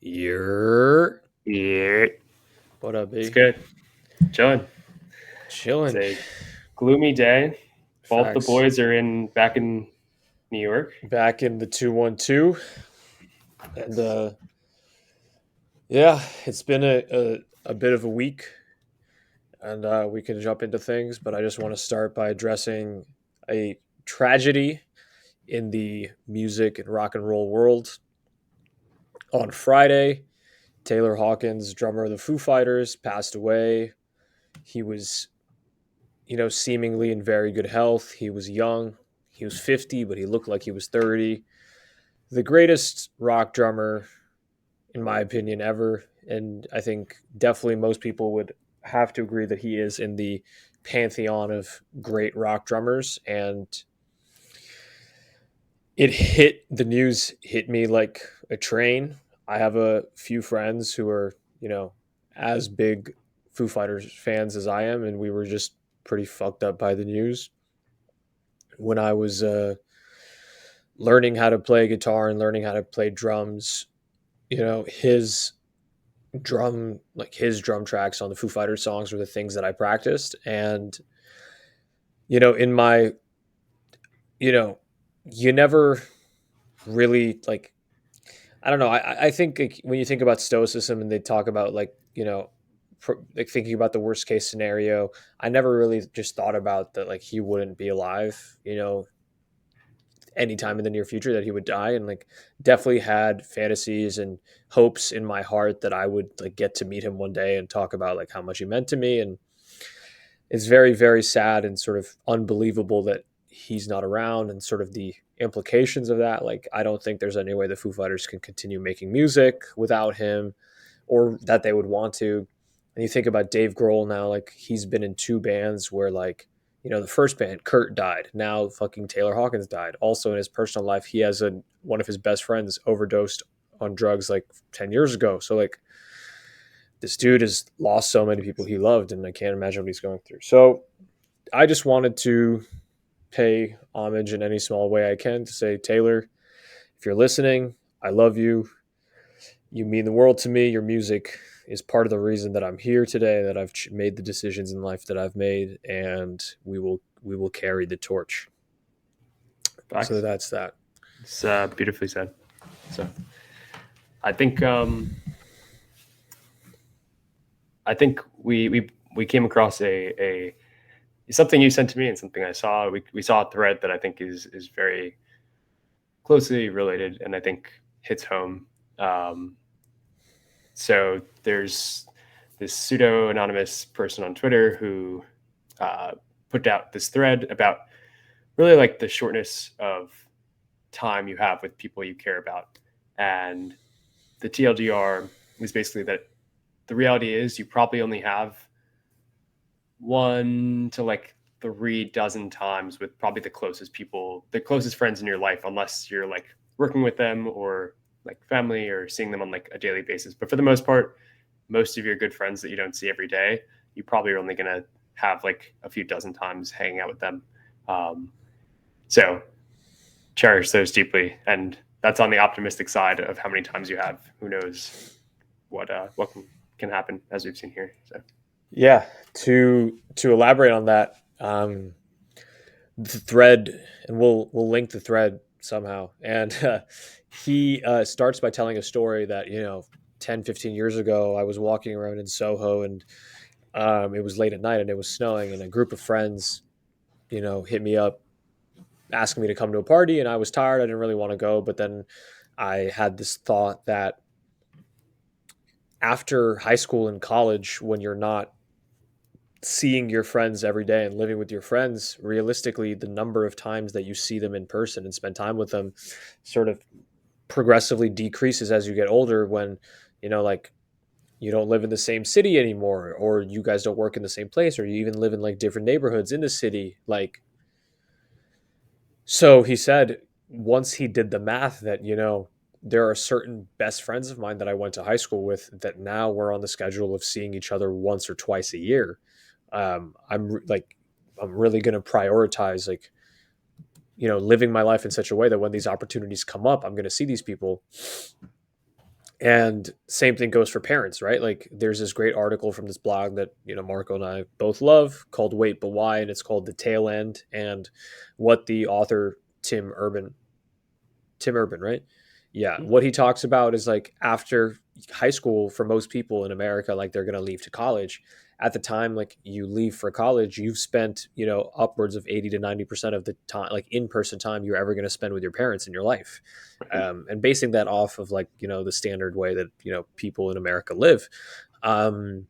You're Yeah, what up, it's B? good. Chilling. It's Chilling. a gloomy day. Both the Facts. boys are in back in New York. Back in the 212. And Yes. yeah, it's been a bit of a week, and we can jump into things, but I just want to start by addressing a tragedy in the music and rock and roll world. On Friday, Taylor Hawkins, drummer of the Foo Fighters, passed away. He was, seemingly in very good health. He was young. He was 50, but he looked like he was 30. The greatest rock drummer, in my opinion, ever. And I think definitely most people would have to agree that he is in the pantheon of great rock drummers. And the news hit me like a train. I have a few friends who are, as big Foo Fighters fans as I am, and we were just pretty fucked up by the news. When I was learning how to play guitar and learning how to play drums, his his drum tracks on the Foo Fighters songs were the things that I practiced. And, in my, you know, you never really like, I don't know. I think like, when you think about stoicism and they talk about like, like thinking about the worst case scenario, I never really just thought about that, like he wouldn't be alive, anytime in the near future, that he would die. And like definitely had fantasies and hopes in my heart that I would like get to meet him one day and talk about like how much he meant to me. And it's very, very sad and sort of unbelievable that he's not around, and sort of the implications of that. Like, I don't think there's any way the Foo Fighters can continue making music without him, or that they would want to. And you think about Dave Grohl now, like he's been in two bands where like, the first band, Kurt died. Now fucking Taylor Hawkins died. Also in his personal life, he has one of his best friends overdosed on drugs like 10 years ago. So like this dude has lost so many people he loved, and I can't imagine what he's going through. So I just wanted to pay homage in any small way I can to say, Taylor, if you're listening, I love you. You mean the world to me. Your music is part of the reason that I'm here today, that I've made the decisions in life that I've made, and we will carry the torch. So Facts. that's that. It's beautifully said. So I think I think we came across a something you sent to me and something I saw. We saw a thread that I think is very closely related and I think hits home. Um, so there's this pseudo anonymous person on Twitter who uh, put out this thread about really like the shortness of time you have with people you care about. And the TLDR is basically that the reality is you probably only have one to like 3 dozen times with probably the closest people, the closest friends in your life, unless you're like working with them or like family or seeing them on like a daily basis. But for the most part, most of your good friends that you don't see every day, you probably are only going to have like a few dozen times hanging out with them. Um, so cherish those deeply, and that's on the optimistic side of how many times you have. Who knows what can happen, as we've seen here. So Yeah. To elaborate on that, the thread, and we'll link the thread somehow. And he starts by telling a story that 10-15 years ago I was walking around in Soho, and it was late at night and it was snowing, and a group of friends hit me up asking me to come to a party, and I was tired. I didn't really want to go, but then I had this thought that after high school and college, when you're not seeing your friends every day and living with your friends, realistically, the number of times that you see them in person and spend time with them sort of progressively decreases as you get older, when, like, you don't live in the same city anymore, or you guys don't work in the same place, or you even live in like different neighborhoods in the city. Like, so he said once he did the math that, there are certain best friends of mine that I went to high school with that now we're on the schedule of seeing each other once or twice a year. Like, I'm really going to prioritize, like, living my life in such a way that when these opportunities come up, I'm going to see these people. And same thing goes for parents, right? Like there's this great article from this blog that, Marco and I both love called Wait But Why, and it's called The Tail End. And what the author Tim Urban, right? Yeah, what he talks about is like after high school, for most people in America, like they're going to leave to college. At the time like you leave for college, you've spent, upwards of 80 to 90% of the time, like in-person time you're ever going to spend with your parents in your life. Right. And basing that off of like, the standard way that, people in America live. um,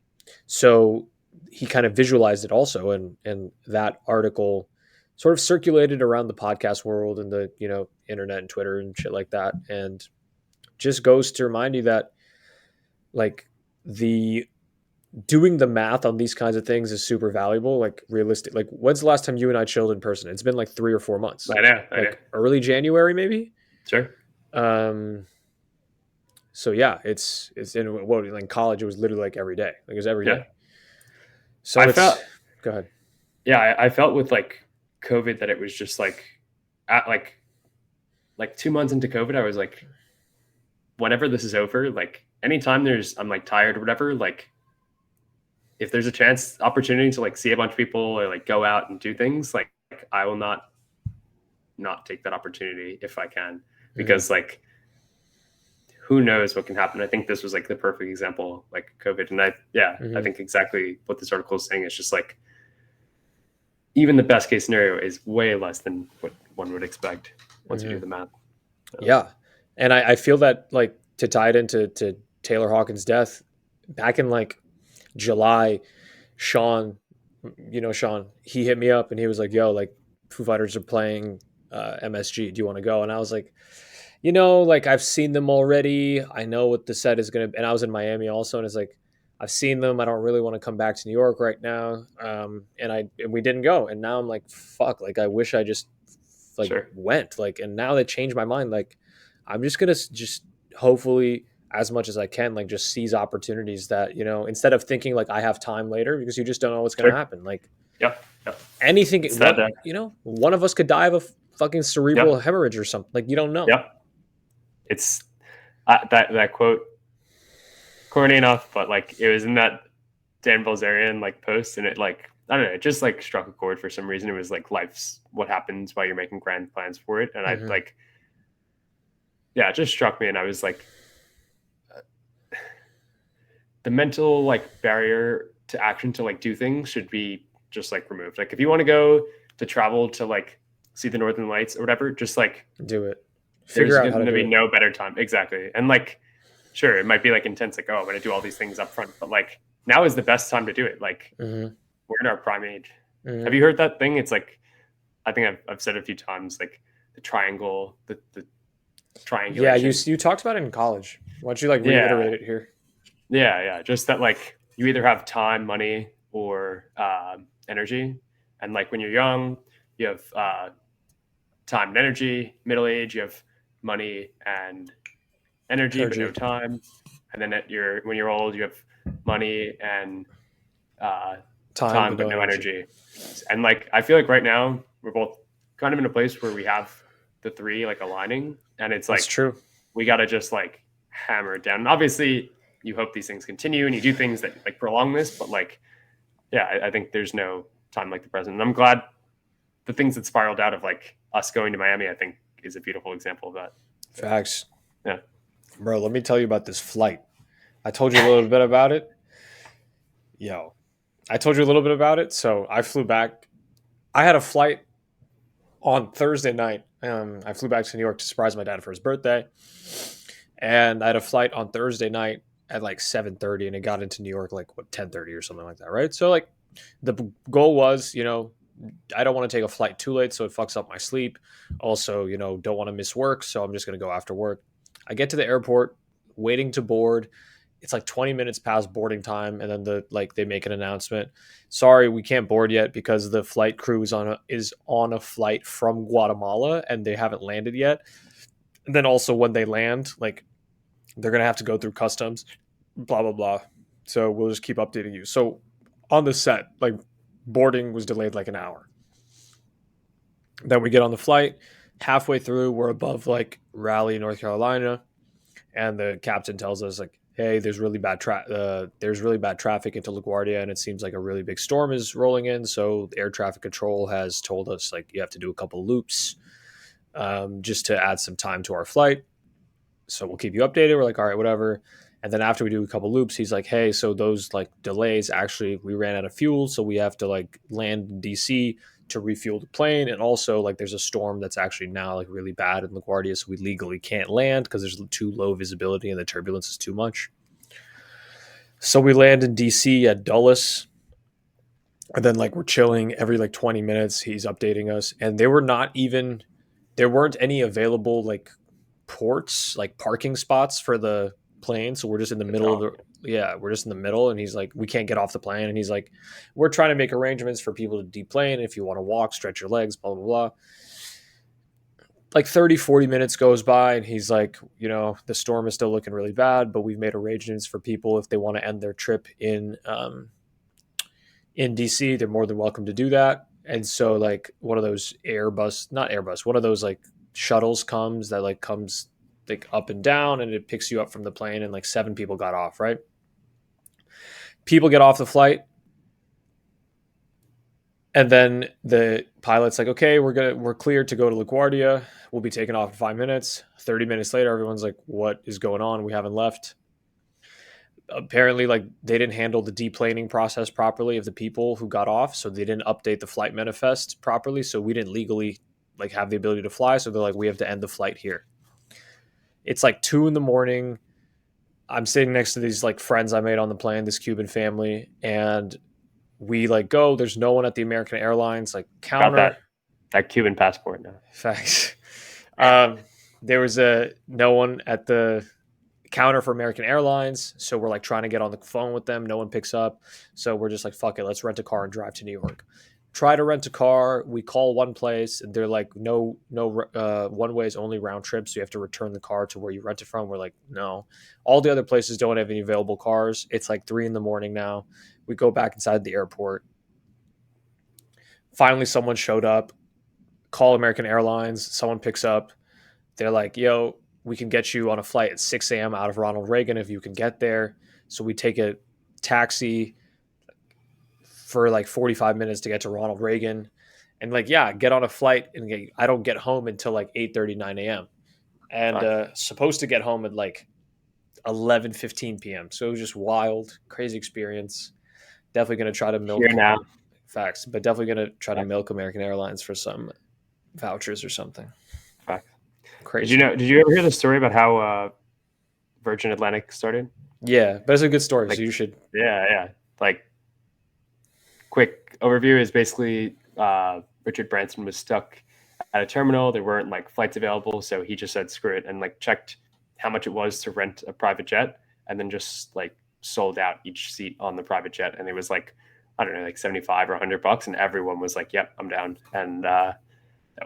so he kind of visualized it also, and that article sort of circulated around the podcast world and the, internet and Twitter and shit like that, and just goes to remind you that like the doing the math on these kinds of things is super valuable. Like realistic, like when's the last time you and I chilled in person? It's been like 3 or 4 months, I know. like early January maybe. Sure. um so yeah, it's in what, like college it was literally like every day, like it was every Yeah. day. So I felt, it's, go ahead. yeah, I felt with like COVID that it was just like at like 2 months into COVID, I was like, whenever this is over, like anytime I'm like tired or whatever, like if there's a chance, opportunity to like see a bunch of people or like go out and do things, like I will not take that opportunity if I can, because like who knows what can happen. I think this was like the perfect example, like COVID. And I think exactly what this article is saying is just like even the best case scenario is way less than what one would expect once you do the math. Yeah. And I feel that like to tie it into Taylor Hawkins' death back in like July, Sean, Sean, he hit me up and he was like, yo, like Foo Fighters are playing MSG. Do you want to go? And I was like, like I've seen them already. I know what the set is going to, and I was in Miami also. And it's like, I've seen them. I don't really want to come back to New York right now. And we didn't go. And now I'm like, fuck, like I wish I just like Sure. went, like, and now they changed my mind. Like I'm just going to just hopefully as much as I can, like just seize opportunities that, instead of thinking like I have time later, because you just don't know what's going to happen. Like Yep. anything, It's that, one of us could die of a fucking cerebral yep. hemorrhage or something. Like you don't know. Yep. It's that quote, corny enough, but like it was in that Dan Bilzerian like post, and it like I don't know, it just like struck a chord for some reason. It was like life's what happens while you're making grand plans for it, and I like, yeah, it just struck me, and I was like, the mental like barrier to action to like do things should be just like removed. Like if you want to go to travel to like see the Northern Lights or whatever, just like do it. There's going to be no better time. Exactly. And like, sure, it might be like intense, like, oh, I'm going to do all these things up front, but like now is the best time to do it. Like we're in our prime age. Have you heard that thing? It's like, I think I've said it a few times, like the triangle, the triangulation. Yeah, you talked about it in college. Why don't you like reiterate it here? Yeah. Just that like you either have time, money, or energy. And like when you're young, you have time and energy. Middle age, you have money and energy, but no time. And then when you're old, you have money and time but no energy. And like I feel like right now we're both kind of in a place where we have the three like aligning, and it's like it's true. We got to just like hammer it down. And obviously, you hope these things continue and you do things that like prolong this, but like, yeah, I think there's no time like the present. And I'm glad the things that spiraled out of like us going to Miami, I think is a beautiful example of that. Facts. Yeah. Bro, let me tell you about this flight. I told you a little bit about it. I told you a little bit about it. So I flew back. I had a flight on Thursday night. I flew back to New York to surprise my dad for his birthday. And I had a flight on Thursday night at like 7:30, and it got into New York like 10:30 or something like that, right? So like the goal was, I don't want to take a flight too late so it fucks up my sleep. Also, don't want to miss work, so I'm just going to go after work. I get to the airport, waiting to board. It's like 20 minutes past boarding time, and then they make an announcement. Sorry, we can't board yet because the flight crew is on a flight from Guatemala and they haven't landed yet. And then also when they land, like they're gonna have to go through customs, blah blah blah. So we'll just keep updating you. So on the set, like boarding was delayed like an hour. Then we get on the flight. Halfway through, we're above like Raleigh, North Carolina. and the captain tells us like, hey, there's really bad traffic into LaGuardia, and it seems like a really big storm is rolling in. So air traffic control has told us like you have to do a couple loops, just to add some time to our flight. So we'll keep you updated. We're like, all right, whatever. And then after we do a couple loops, he's like, hey, so those like delays, actually we ran out of fuel, so we have to like land in DC to refuel the plane. And also like there's a storm that's actually now like really bad in LaGuardia, so we legally can't land because there's too low visibility and the turbulence is too much. So we land in DC at Dulles, and then like we're chilling every like 20 minutes. He's updating us, and there weren't any available like ports, like parking spots for the plane. So we're just in the middle of Oh, the, yeah, we're just in the middle. And he's like, we can't get off the plane. And he's like, we're trying to make arrangements for people to deplane. If you want to walk, stretch your legs, blah, blah, blah. Like 30, 40 minutes goes by, and he's like, the storm is still looking really bad, but we've made arrangements for people if they want to end their trip in DC, they're more than welcome to do that. And so like one of those not Airbus, one of those like shuttles comes like up and down, and it picks you up from the plane, and like 7 people got off, right? People get off the flight, and then the pilot's like, okay, we're cleared to go to LaGuardia. We'll be taking off in 5 minutes. 30 minutes later, everyone's like, what is going on? We haven't left. Apparently like they didn't handle the deplaning process properly of the people who got off, so they didn't update the flight manifest properly, so we didn't legally like have the ability to fly. So they're like, we have to end the flight here. It's like 2 a.m. I'm sitting next to these like friends I made on the plane, this Cuban family, and we like go, there's no one at the American Airlines like got counter. that Cuban passport now. Facts. There was no one at the counter for American Airlines. So we're like trying to get on the phone with them. No one picks up. So we're just like, fuck it, let's rent a car and drive to New York. Try to rent a car. We call one place, and they're like, no, one way is only round trip. So you have to return the car to where you rent it from. We're like, no. All the other places don't have any available cars. It's like 3 a.m. now. We go back inside the airport. Finally, someone showed up. Call American Airlines. Someone picks up. They're like, yo, we can get you on a flight at 6 a.m. out of Ronald Reagan if you can get there. So we take a taxi for like 45 minutes to get to Ronald Reagan. And like, yeah, get on a flight, and I don't get home until like 8:30, 9 a.m. And Fuck. supposed to get home at like 11:15 p.m. So it was just wild, crazy experience. Definitely going to try to Here milk now. facts, but definitely going to try to Fuck. milk American Airlines for some vouchers or something. Fuck. Crazy. Did you ever hear the story about how Virgin Atlantic started? Yeah, but it's a good story. So Like, you should. yeah. Like, quick overview is basically Richard Branson was stuck at a terminal. There weren't like flights available, so he just said screw it and like checked how much it was to rent a private jet, and then just like sold out each seat on the private jet, and it was like I don't know, like $75 or $100, and everyone was like, "Yep, I'm down." And that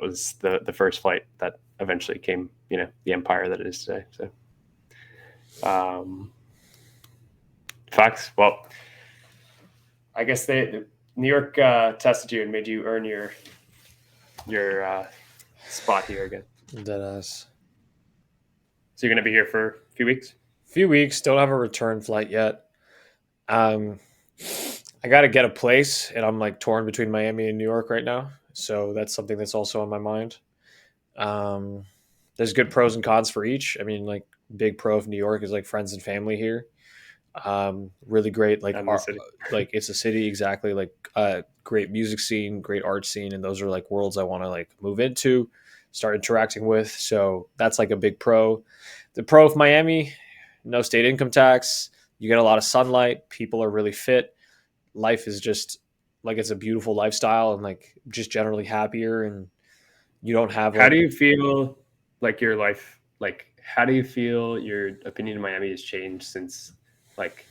was the first flight that eventually came, the empire that it is today. So, facts. Well, I guess New York tested you and made you earn your spot here again. Deadass. So you're gonna be here for a few weeks. Few weeks. Don't have a return flight yet. I got to get a place, and I'm like torn between Miami and New York right now. So that's something that's also on my mind. Um, there's good pros and cons for each. I mean, like big pro of New York is like friends and family here. Really great, like And the city. like it's a city exactly, like great music scene, great art scene, and those are like worlds I want to like move into, start interacting with. So that's like a big pro. The pro of Miami, no state income tax. You get a lot of sunlight. People are really fit. Life is just like it's a beautiful lifestyle, and like just generally happier, and you don't have How do like you feel like your life? Like, how do you feel your opinion of Miami has changed since like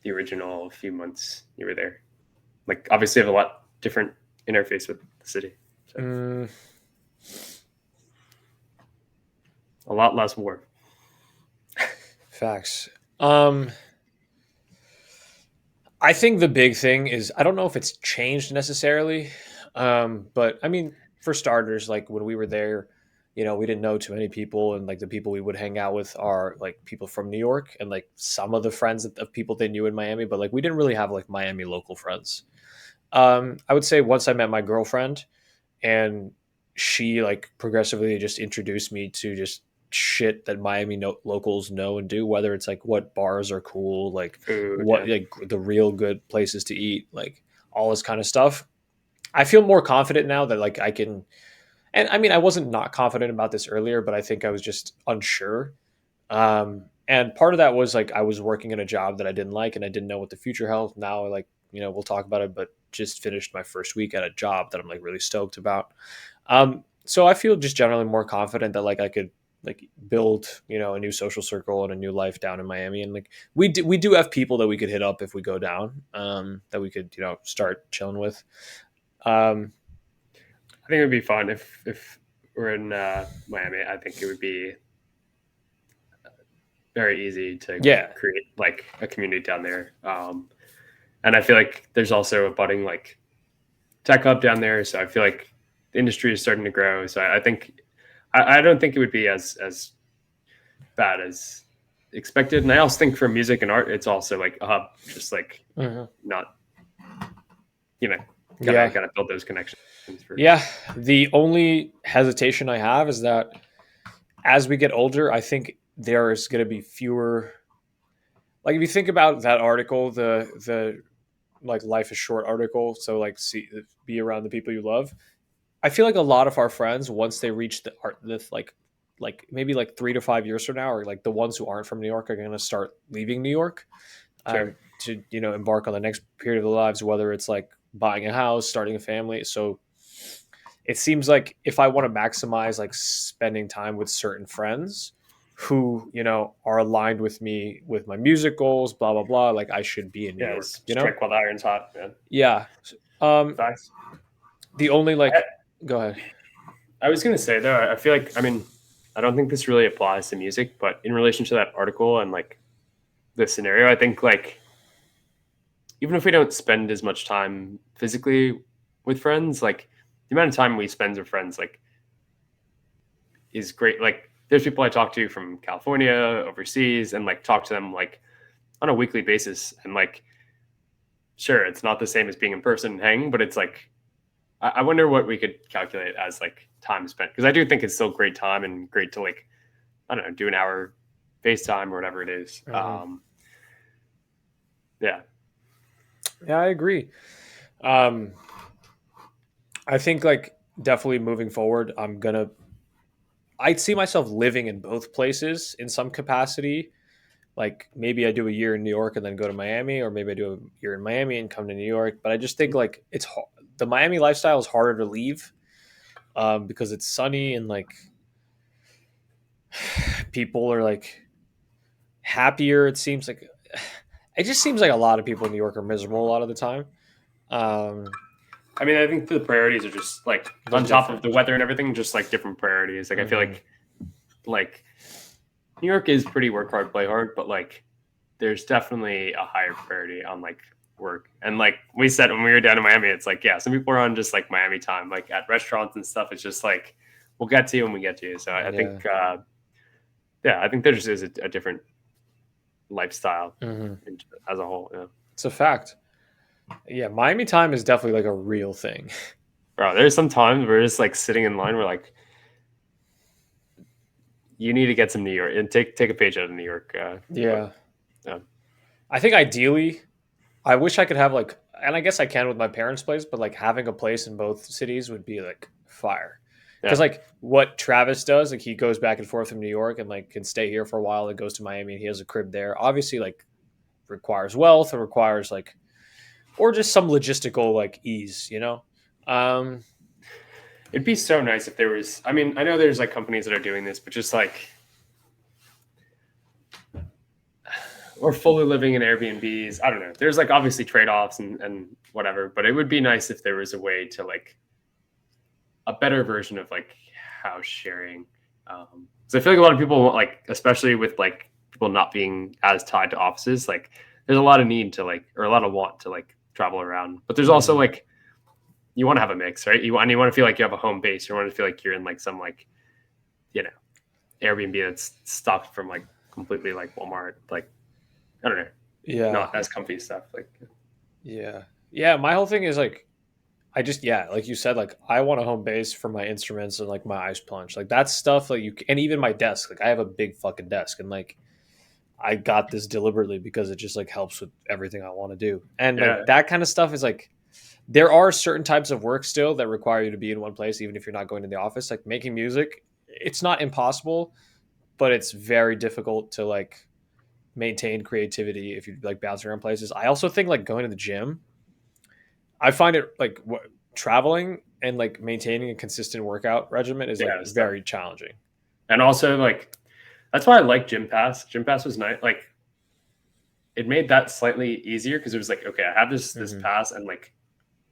the original few months you were there? Like, obviously, you have a lot different interface with the city. So. A lot less war. Facts. I think the big thing is I don't know if it's changed necessarily, but I mean, for starters, like when we were there, we didn't know too many people, and like the people we would hang out with are like people from New York and like some of the friends of people they knew in Miami, but like we didn't really have like Miami local friends. I would say once I met my girlfriend, and she like progressively just introduced me to just shit that Miami locals know and do, whether it's like what bars are cool, like Food, what yeah. like the real good places to eat, like all this kind of stuff. I feel more confident now that like I can, and I mean I wasn't not confident about this earlier, but I think I was just unsure. And part of that was like I was working in a job that I didn't like and I didn't know what the future held. Now, like, we'll talk about it, but just finished my first week at a job that I'm like really stoked about. So I feel just generally more confident that like I could like build, a new social circle and a new life down in Miami. And like we do have people that we could hit up if we go down, that we could, start chilling with. Um, I think it would be fun if we're in Miami. I think it would be very easy to yeah. create like a community down there. And I feel like there's also a budding like tech hub down there. So I feel like the industry is starting to grow. So I think I don't think it would be as bad as expected. And I also think for music and art, it's also like a hub, just like Mhm. not, you know, Yeah. gotta build those connections. For, Yeah. The only hesitation I have is that as we get older, I think there is going to be fewer. Like if you think about that article, the like life is short article, so like be around the people you love. I feel like a lot of our friends, once they reach the art, this like maybe like 3 to 5 years from now, or like the ones who aren't from New York are going to start leaving New York, sure. to embark on the next period of their lives, whether it's like buying a house, starting a family. So it seems like if I want to maximize like spending time with certain friends who, are aligned with me with my music goals, blah blah blah, like I should be in New Yeah, York, strike while the iron's hot, man. Yeah. Um Facts. the only I, like go ahead. I was gonna say though, I feel like I don't think this really applies to music, but in relation to that article and like this scenario, I think like even if we don't spend as much time physically with friends, like the amount of time we spend with friends, like is great. Like there's people I talk to from California, overseas, and like talk to them like on a weekly basis, and like sure, it's not the same as being in person and hanging, but it's like I wonder what we could calculate as like time spent because I do think it's still great time and great to like I don't know do an hour FaceTime or whatever it is. Mhm. Yeah, Yeah, I agree. um I think like definitely moving forward, I'd see myself living in both places in some capacity. Like maybe I do a year in New York and then go to Miami, or maybe I do a year in Miami and come to New York. But I just think like the Miami lifestyle is harder to leave, because it's sunny and like people are like happier. It just seems like a lot of people in New York are miserable a lot of the time. Um, I think the priorities are just like they're on top of different. the weather and everything, just like different priorities. Like I feel Hmm. like New York is pretty work hard, play hard, but like there's definitely a higher priority on like work. And like we said when we were down in Miami, it's like yeah, some people are on just like Miami time, like at restaurants and stuff. It's just like we'll get to you when we get to you. So I Yeah. think yeah, I think there just is a different lifestyle Hmm. as a whole. Yeah. It's a fact. Yeah, Miami time is definitely like a real thing. Bro, there's some times we're just like sitting in line. We're like, you need to get some New York and take a page out of New York playbook. Yeah. Yeah. I think ideally, I wish I could have like, and I guess I can with my parents' place, but like having a place in both cities would be like fire. Because Yeah. like what Travis does, like he goes back and forth from New York and like can stay here for a while and goes to Miami and he has a crib there. Obviously, like requires wealth or requires like, or just some logistical like ease. Um, It'd be so nice if there was. I know there's like companies that are doing this, but just like or fully living in Airbnbs. I don't know. There's like obviously trade offs and whatever, but it would be nice if there was a way to like a better version of like house sharing. So I feel like a lot of people want like, especially with like people not being as tied to offices, like there's a lot of need to like, or a lot of want to like travel around. But there's also mhm. like you want to have a mix, right? You want to feel like you have a home base. You want to feel like you're in like some like you know, Airbnb that's stocked from like completely like Walmart, like I don't know, Yeah. not as comfy stuff. Like Yeah. Yeah. My whole thing is like, I just, yeah, like you said, like I want a home base for my instruments and like my ice plunge. Like that's stuff like and even my desk. Like I have a big fucking desk and like I got this deliberately because it just like helps with everything I want to do. And yeah, like that kind of stuff is like, there are certain types of work still that require you to be in one place, even if you're not going to the office. Like making music, it's not impossible, but it's very difficult to like maintain creativity if you like bounce around places. I also think like going to the gym, I find it like traveling and like maintaining a consistent workout regimen is like yeah, stuff. very challenging. And also like that's why I like Gym Pass. Gym Pass was nice. Like it made that slightly easier because it was like, okay, I have this Mm-hmm. pass, and like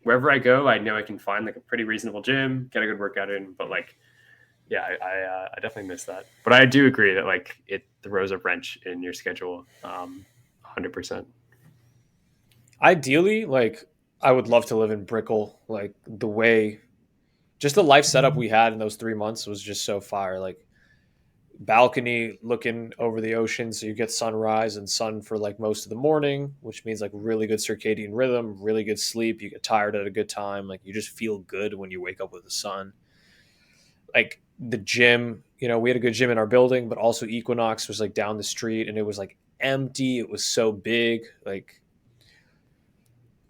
wherever I go, I know I can find like a pretty reasonable gym, get a good workout in. But like, yeah, I definitely miss that. But I do agree that like it throws a wrench in your schedule, 100%. Ideally, like I would love to live in Brickell. Like the way, just the life setup we had in those 3 months was just so fire. Like balcony looking over the ocean, so you get sunrise and sun for like most of the morning, which means like really good circadian rhythm, really good sleep. You get tired at a good time. Like you just feel good when you wake up with the sun. Like the gym, we had a good gym in our building, but also Equinox was like down the street and it was like empty. It was so big. Like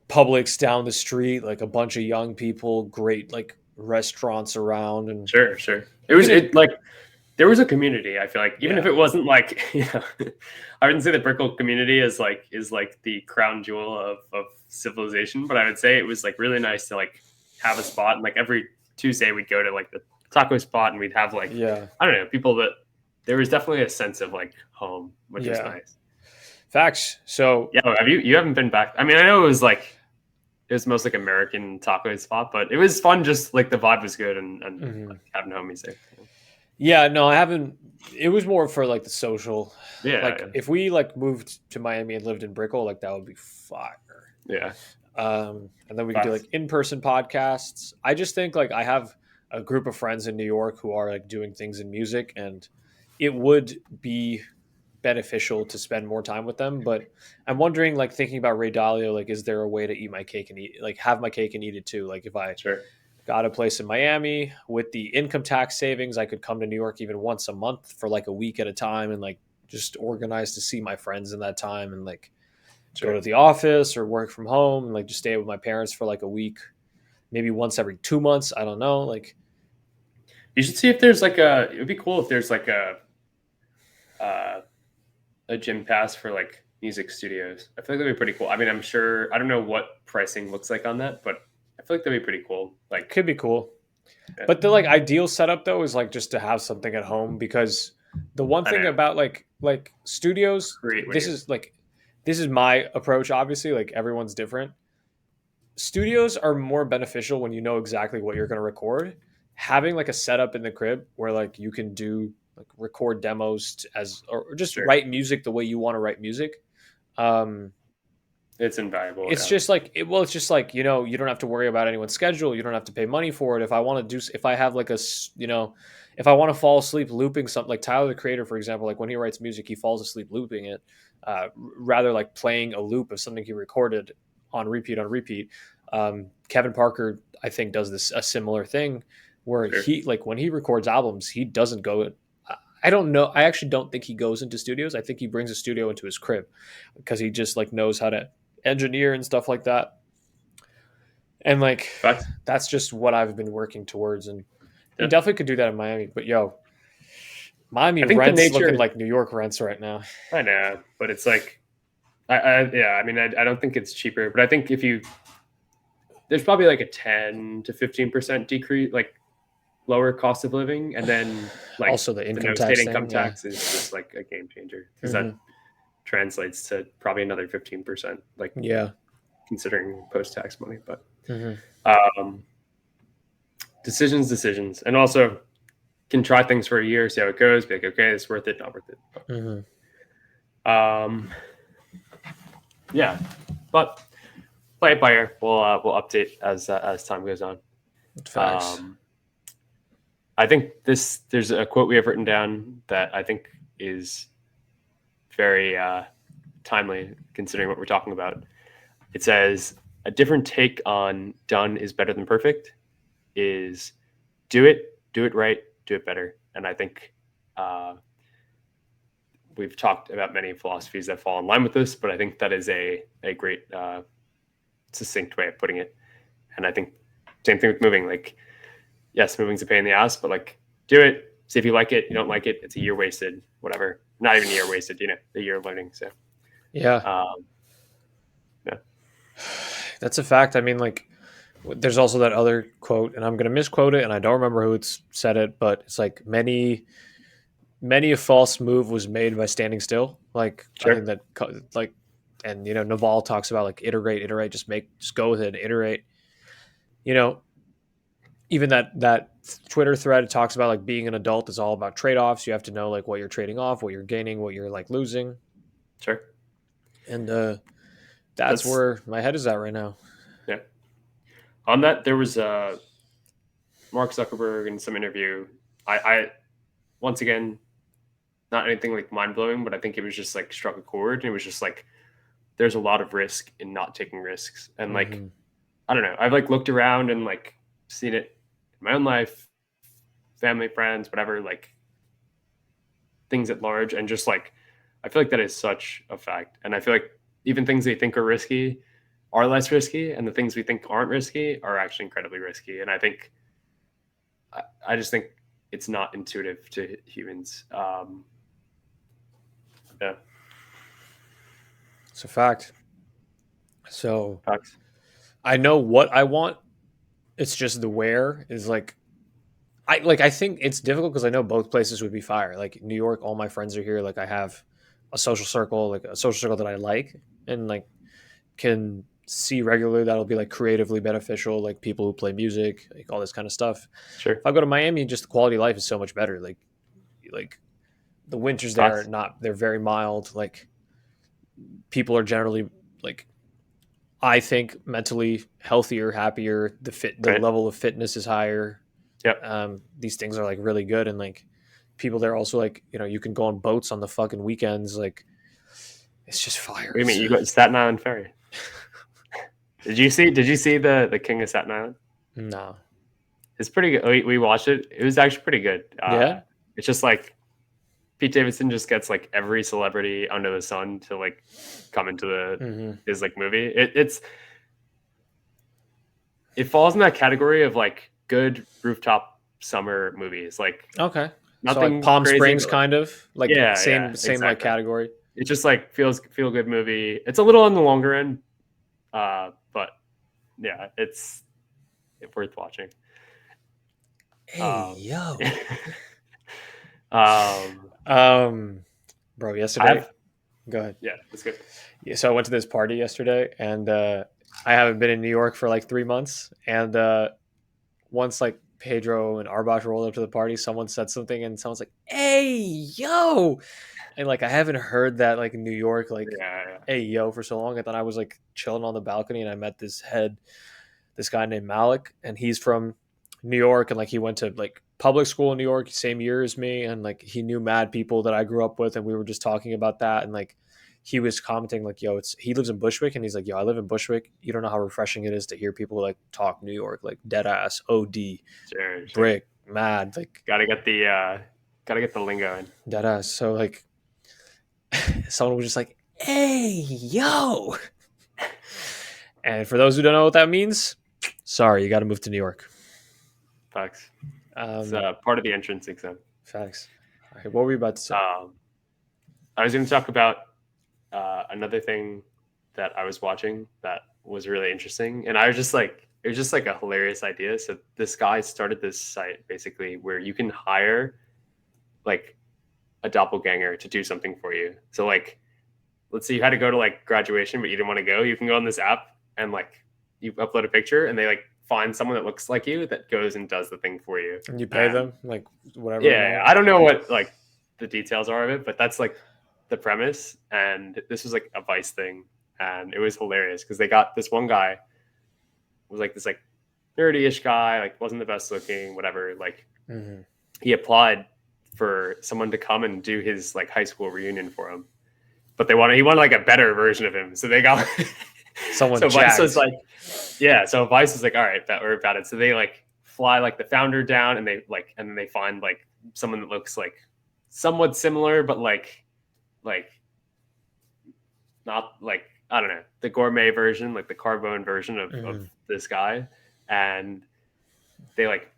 Publix down the street, like a bunch of young people, great like restaurants around, and Sure, sure. It you was can, it like there was a community. I feel like even if yeah, it wasn't like I wouldn't say the Brickell community is like the crown jewel of civilization, but I would say it was like really nice to like have a spot. And like every Tuesday we'd go to like the taco spot, and we'd have like yeah, I don't know people that there was definitely a sense of like home, which was yeah. nice. Facts. So Yeah, have you haven't been back? I mean, I know it was most like American taco spot, but it was fun. Just like the vibe was good, and mhm. like, having homies there. Yeah, no, I haven't. It was more for like the social. Yeah, Like if we like moved to Miami and lived in Brickell, like that would be fire. yeah, And then we could do yeah. like in-person podcasts. I just think like I have a group of friends in New York who are like doing things in music, and it would be beneficial to spend more time with them. But I'm wondering, like thinking about Ray Dalio, like is there a way to eat my cake and eat like have my cake and eat it too? Like if I Sure. got a place in Miami with the income tax savings, I could come to New York even once a month for like a week at a time and like just organize to see my friends in that time and like go Sure. to the office or work from home and like just stay with my parents for like a week, maybe once every 2 months. I don't know. Like, You should see if there's like a. It would be cool if there's like uh, a gym pass for like music studios. I feel like that'd be pretty cool. I mean, I'm sure. I don't know what pricing looks like on that, but I feel like that'd be pretty cool. Like, could be cool. yeah, But the like ideal setup though is like just to have something at home because the one I thing know. about like studios, Create what this you. is like this is my approach. Obviously, like everyone's different. Studios are more beneficial when you know exactly what you're going to record. Having like a setup in the crib where like you can do like record demos as or just Sure. write music the way you want to write music. Um, It's invaluable. it's Yeah. just like it's just like you don't have to worry about anyone's schedule. You don't have to pay money for it. If I want to do, if I have like if I want to fall asleep looping something, like Tyler the Creator, for example, like when he writes music, he falls asleep looping it, rather like playing a loop of something he recorded on repeat. Kevin Parker, I think, does this a similar thing where Sure. he like when he records albums, he doesn't go. I don't know. I actually don't think he goes into studios. I think he brings a studio into his crib because he just like knows how to engineer and stuff like that. And like Facts. that's just what I've been working towards. And you Yeah. definitely could do that in Miami. But yo, Miami I think the rents looking nature. like New York rents right now. I know, but it's like. Yeah. I mean, I don't think it's cheaper, but I think if you there's probably like a 10 to 15% decrease, like lower cost of living, and then like Also the the income no state tax income thing. Yeah. tax is just like a game changer because that Hmm. translates to probably another 15%, like Yeah. considering post tax money. But Hmm. um, decisions, and also can try things for a year, see how it goes, be like, okay, it's worth it, not worth it. Hmm. Um, yeah, but play it by ear. We'll update as time goes on. Facts. Um, I think there's a quote we have written down that I think is very timely considering what we're talking about. It says, a different take on done is better than perfect is do it right, do it better. And I think we've talked about many philosophies that fall in line with this, but I think that is a great succinct way of putting it. And I think same thing with moving. Like, yes, moving's a pain in the ass, but like, do it. See if you like it. You don't like it, it's a year wasted. Whatever. Not even a year wasted. A year of learning. So Yeah, yeah, that's a fact. I mean, like, there's also that other quote, and I'm gonna misquote it, and I don't remember who it's said it, but it's like many a false move was made by standing still. Like I think sure, that like, and Naval talks about like iterate, just go with it, iterate. You know, even that Twitter thread talks about like being an adult is all about trade offs. You have to know like what you're trading off, what you're gaining, what you're like losing, sure. and that's That's where my head is at right now. yeah. On that, there was Mark Zuckerberg in some interview. I once again, not anything like mind blowing, but I think it was just like struck a chord, and it was just like there's a lot of risk in not taking risks, and like Mm-hmm. I don't know, I've like looked around and like seen it in my own life, family, friends, whatever, like things at large, and just like I feel like that is such a fact, and I feel like even things they think are risky are less risky, and the things we think aren't risky are actually incredibly risky, and I think I just think it's not intuitive to humans. Yeah, It's a fact. So facts. I know what I want. It's just the where is like I think it's difficult because I know both places would be fire. Like New York, all my friends are here. Like I have a social circle that I like and like can see regularly that'll be like creatively beneficial, like people who play music, like all this kind of stuff. Sure, If I go to Miami, just the quality of life is so much better. Like the winters there are facts. not they're very mild. Like people are generally like I think mentally healthier, happier. The Right. level of fitness is higher. Yep. These things are like really good, and like people there also like you can go on boats on the fucking weekends. Like it's just fire. Wait a minute, you got Staten Island Ferry. Did you see the King of Staten Island? No. It's pretty good. We watched it. It was actually pretty good. Yeah. It's just like Pete Davidson just gets like every celebrity under the sun to like come into Mm-hmm. his like movie. It falls in that category of like good rooftop summer movies. Like Okay. So like nothing Palm crazy, Springs, but like kind of like yeah, same like exactly. category. It just like feel good movie. It's a little on the longer end, but yeah, it's worth watching. Hey Um, yo. um, Um, bro. I Yesterday. have Go ahead. yeah, that's good. Yeah, so I went to this party yesterday, and I haven't been in New York for like 3 months, and once like Pedro and Arbash rolled up to the party, someone said something, and someone's like, "Hey, yo!" And like I haven't heard that like in New York, like Yeah, "Hey, yo" for so long. I thought I was like chilling on the balcony, and I met this guy named Malik, and he's from New York, and like he went to like public school in New York, same year as me, and like he knew mad people that I grew up with, and we were just talking about that, and like he was commenting like, "Yo, it's he lives in Bushwick," and he's like, "Yo, I live in Bushwick. You don't know how refreshing it is to hear people like talk New York, like dead ass, OD, sure. brick, mad, like Gotta get the lingo in. dead ass." So like someone was just like, "Hey, yo," and for those who don't know what that means, sorry, you got to move to New York. Facts. It's Um, part of the entrance exam. Facts. All right, what were you about to say? Um, I was going to talk about another thing that I was watching that was really interesting, and I was just like, it was just like a hilarious idea. So this guy started this site basically where you can hire like a doppelganger to do something for you. So like, let's say you had to go to like graduation, but you didn't want to go. You can go on this app and like you upload a picture, and they like find someone that looks like you that goes and does the thing for you. And you pay And them like whatever yeah, amount. I don't know what like the details are of it, but that's like the premise. And this was like a Vice thing, and it was hilarious because they got this one guy was like this like nerdy-ish guy, like wasn't the best looking, whatever. Like Mm-hmm. He applied for someone to come and do his like high school reunion for him, but he wanted like a better version of him. So they got Someone so Vice was jacked. like, yeah. So Vice was like, all right, we're about it. So they like fly like the founder down, and then they find like someone that looks like somewhat similar, but like not like, I don't know, the gourmet version, like the carbone version of Mm-hmm. this guy, and they like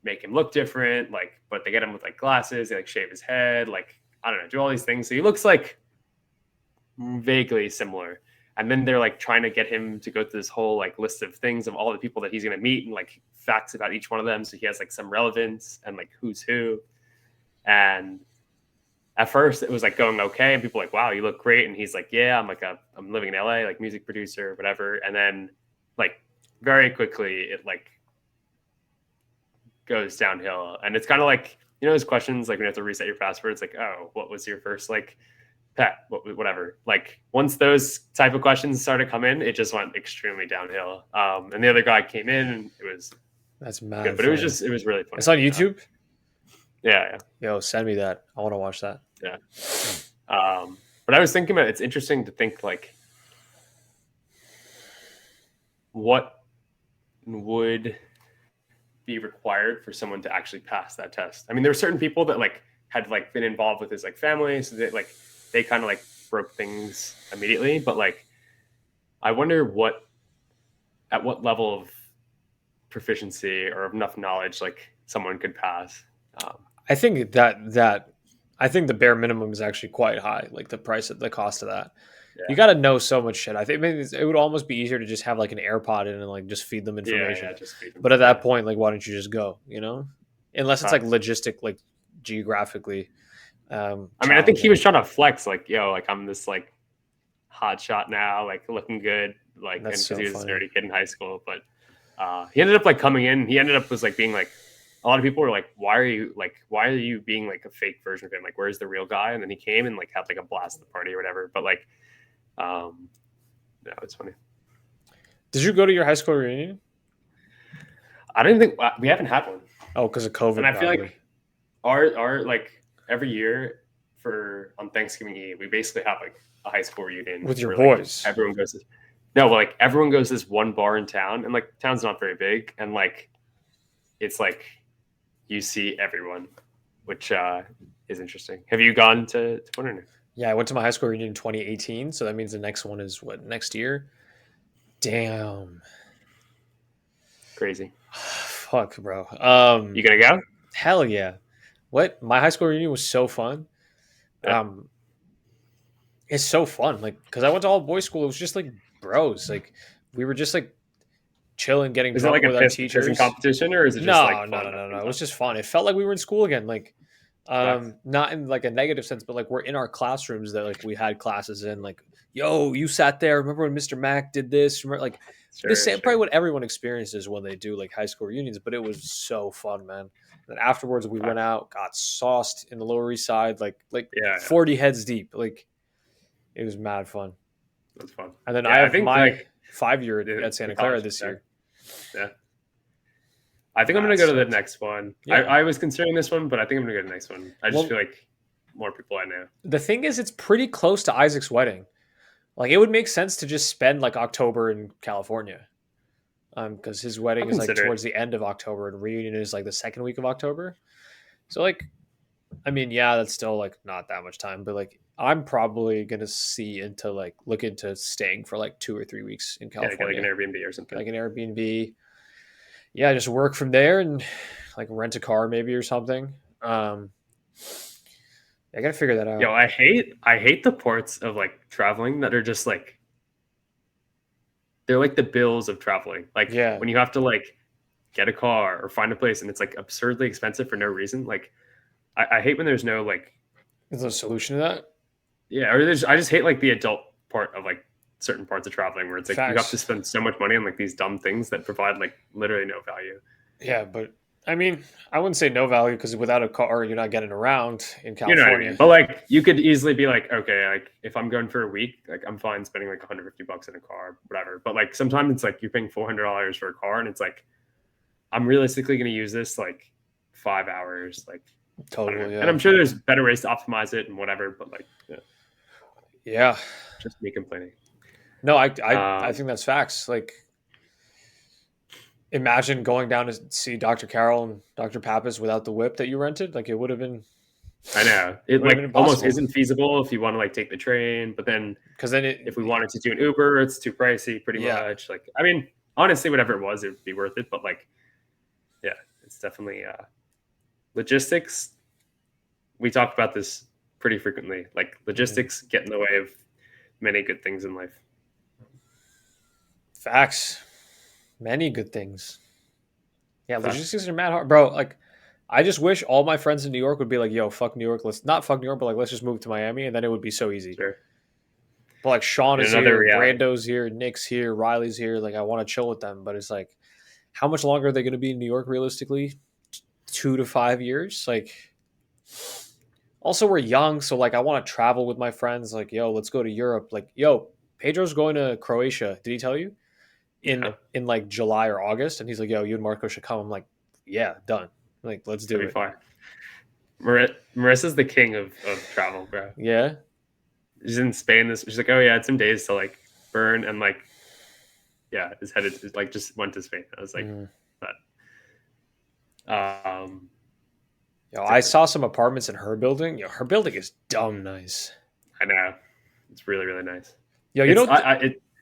make him look different, like, but they get him with like glasses, they like shave his head, like, I don't know, do all these things. So he looks like vaguely similar. And then they're like trying to get him to go through this whole like list of things of all the people that he's going to meet and like facts about each one of them. So he has like some relevance and like who's who. And at first it was like going okay. And people were like, wow, you look great. And he's like, yeah, I'm living in LA, like music producer, whatever. And then like very quickly it like goes downhill. And it's kind of like, you know, those questions like when you have to reset your password, it's like, oh, what was your first like pet, whatever. Like once those type of questions started to come in, it just went extremely downhill. And the other guy came in, and it was That's good, mad but funny. it was really funny. It's on YouTube. Yeah, Yo, send me that. I want to watch that. yeah. But I was thinking about, it's interesting to think like what would be required for someone to actually pass that test. I mean, there were certain people that like had like been involved with his like family, so that like they kind of like broke things immediately. But like, I wonder at what level of proficiency or enough knowledge like someone could pass. Um, I think that I think the bare minimum is actually quite high. Like the cost of that. You yeah, got to know so much shit. I think maybe it would almost be easier to just have like an AirPod in and like just feed them yeah, information. just feed them. But at that Yeah, point, like, why don't you just go? You know, unless it's like facts. logistic, like geographically I mean, I think he challenging. was trying to flex, like, yo, like I'm this like hot shot now, like looking good, like, That's and because so he was a funny. nerdy kid in high school, but he ended up like coming in. He ended up was like being like, a lot of people were like, why are you being like a fake version of him? Like, where's the real guy? And then he came and like had like a blast at the party or whatever. But like, um, no, it's funny. Did you go to your high school reunion? I don't even think we haven't had one, Oh, because of and COVID, I feel probably. like our like every year for on Thanksgiving Eve, we basically have like a high school reunion With your where like boys. everyone goes to, no, well, like everyone goes to this one bar in town, and like the town's not very big, and like it's like you see everyone, which is interesting. Have you gone to one or no? Yeah, I went to my high school reunion in 2018, so that means the next one is what, next year? Damn. Crazy. Fuck, bro. You gonna go? Hell yeah. What? My high school reunion was so fun. Yeah. Um, it's so fun. Like, cause I went to all boys school. It was just like bros. Like, we were just like chilling, getting Is it like drunk a with our pissing teachers. competition, or is it just No, like no, fun no, no, no. having It was fun? just fun. It felt like we were in school again. Like, Facts. not in like a negative sense, but like we're in our classrooms that like we had classes in. Like, yo, you sat there. Remember when Mr. Mac did this? Remember, like the Sure, same, probably sure. what everyone experiences when they do like high school reunions. But it was so fun, man. And then afterwards, we went Facts. out, got sauced in the Lower East Side, like Yeah, yeah, 40 heads deep. Like it was mad fun. that's fun. And then I Yeah, I have think my like 5 year at the Santa Clara college this there. year. Yeah. I think I'm gonna Mad go to the stoked. next one. Yeah. I was considering this one, but I think I'm gonna go to the next one. I just feel Well, like more people I know. the thing is, it's pretty close to Isaac's wedding. Like, it would make sense to just spend like October in California, because his I'll wedding is like consider it. towards the end of October and reunion is like the second week of October. So like, I mean, yeah, that's still like not that much time, but like, I'm probably gonna look into staying for like 2 or 3 weeks in Yeah, get like an California, Airbnb or get something. like an Airbnb. Yeah, just work from there and like rent a car maybe or something. I gotta figure that Yo, out. I hate the parts of like traveling that are just like they're like the bills of traveling. Like Yeah, when you have to like get a car or find a place and it's like absurdly expensive for no reason. Like I hate when there's no like, is there a solution to that? yeah, or I just hate like the adult part of like certain parts of traveling where it's like you have to Facts. spend so much money on like these dumb things that provide like literally no value. Yeah, but I mean, I wouldn't say no value because without a car, you're not getting around in You know what I mean? California. But like you could easily be like, okay, like if I'm going for a week, like I'm fine spending like $150 in a car, whatever. But like sometimes it's like you're paying $400 for a car, and it's like I'm realistically going to use this like 5 hours. Like, I don't know. Totally. And Yeah. I'm sure there's better ways to optimize it and whatever, but like, Yeah. just me complaining. No, I Um, think that's facts. Like, imagine going down to see Dr. Carroll and Dr. Pappas without the whip that you rented. Like, it I know it would have like been almost impossible. isn't feasible if you want to like take the train, but then Because then if we wanted to do an Uber, it's too pricey, pretty yeah. much. Like, I mean, honestly, whatever it was, it'd be worth it. But like, yeah, it's definitely logistics. We talk about this pretty frequently. Like, Mhm. logistics get in the way of many good things in life. Facts. Many good things. Yeah, Facts. logistics are mad hard, bro. Like, I just wish all my friends in New York would be like, "Yo, fuck New York. Let's not fuck New York, but like, let's just move to Miami," and then it would be so easy. Sure. But like, Sean In is another here, reality. Brando's here, Nick's here, Riley's here. Like, I want to chill with them, but it's like, how much longer are they going to be in New York realistically? 2 to 5 years. Like, also we're young, so like, I want to travel with my friends. Like, yo, let's go to Europe. Like, yo, Pedro's going to Croatia. Did he tell you? in Yeah, in like July or August, and he's like, "Yo, you and Marco should come." I'm like, "Yeah, done. Like, let's do that'd be it." fun. Marissa's the king of travel, bro. Yeah, She's in Spain. She's like, oh yeah, it's some days to like burn and like, yeah, is headed like just went to Spain. I was like, mm. but Yo, I different. saw some apartments in her building. Yo, her building is dumb nice. I know it's really really nice. Yo, you It's know,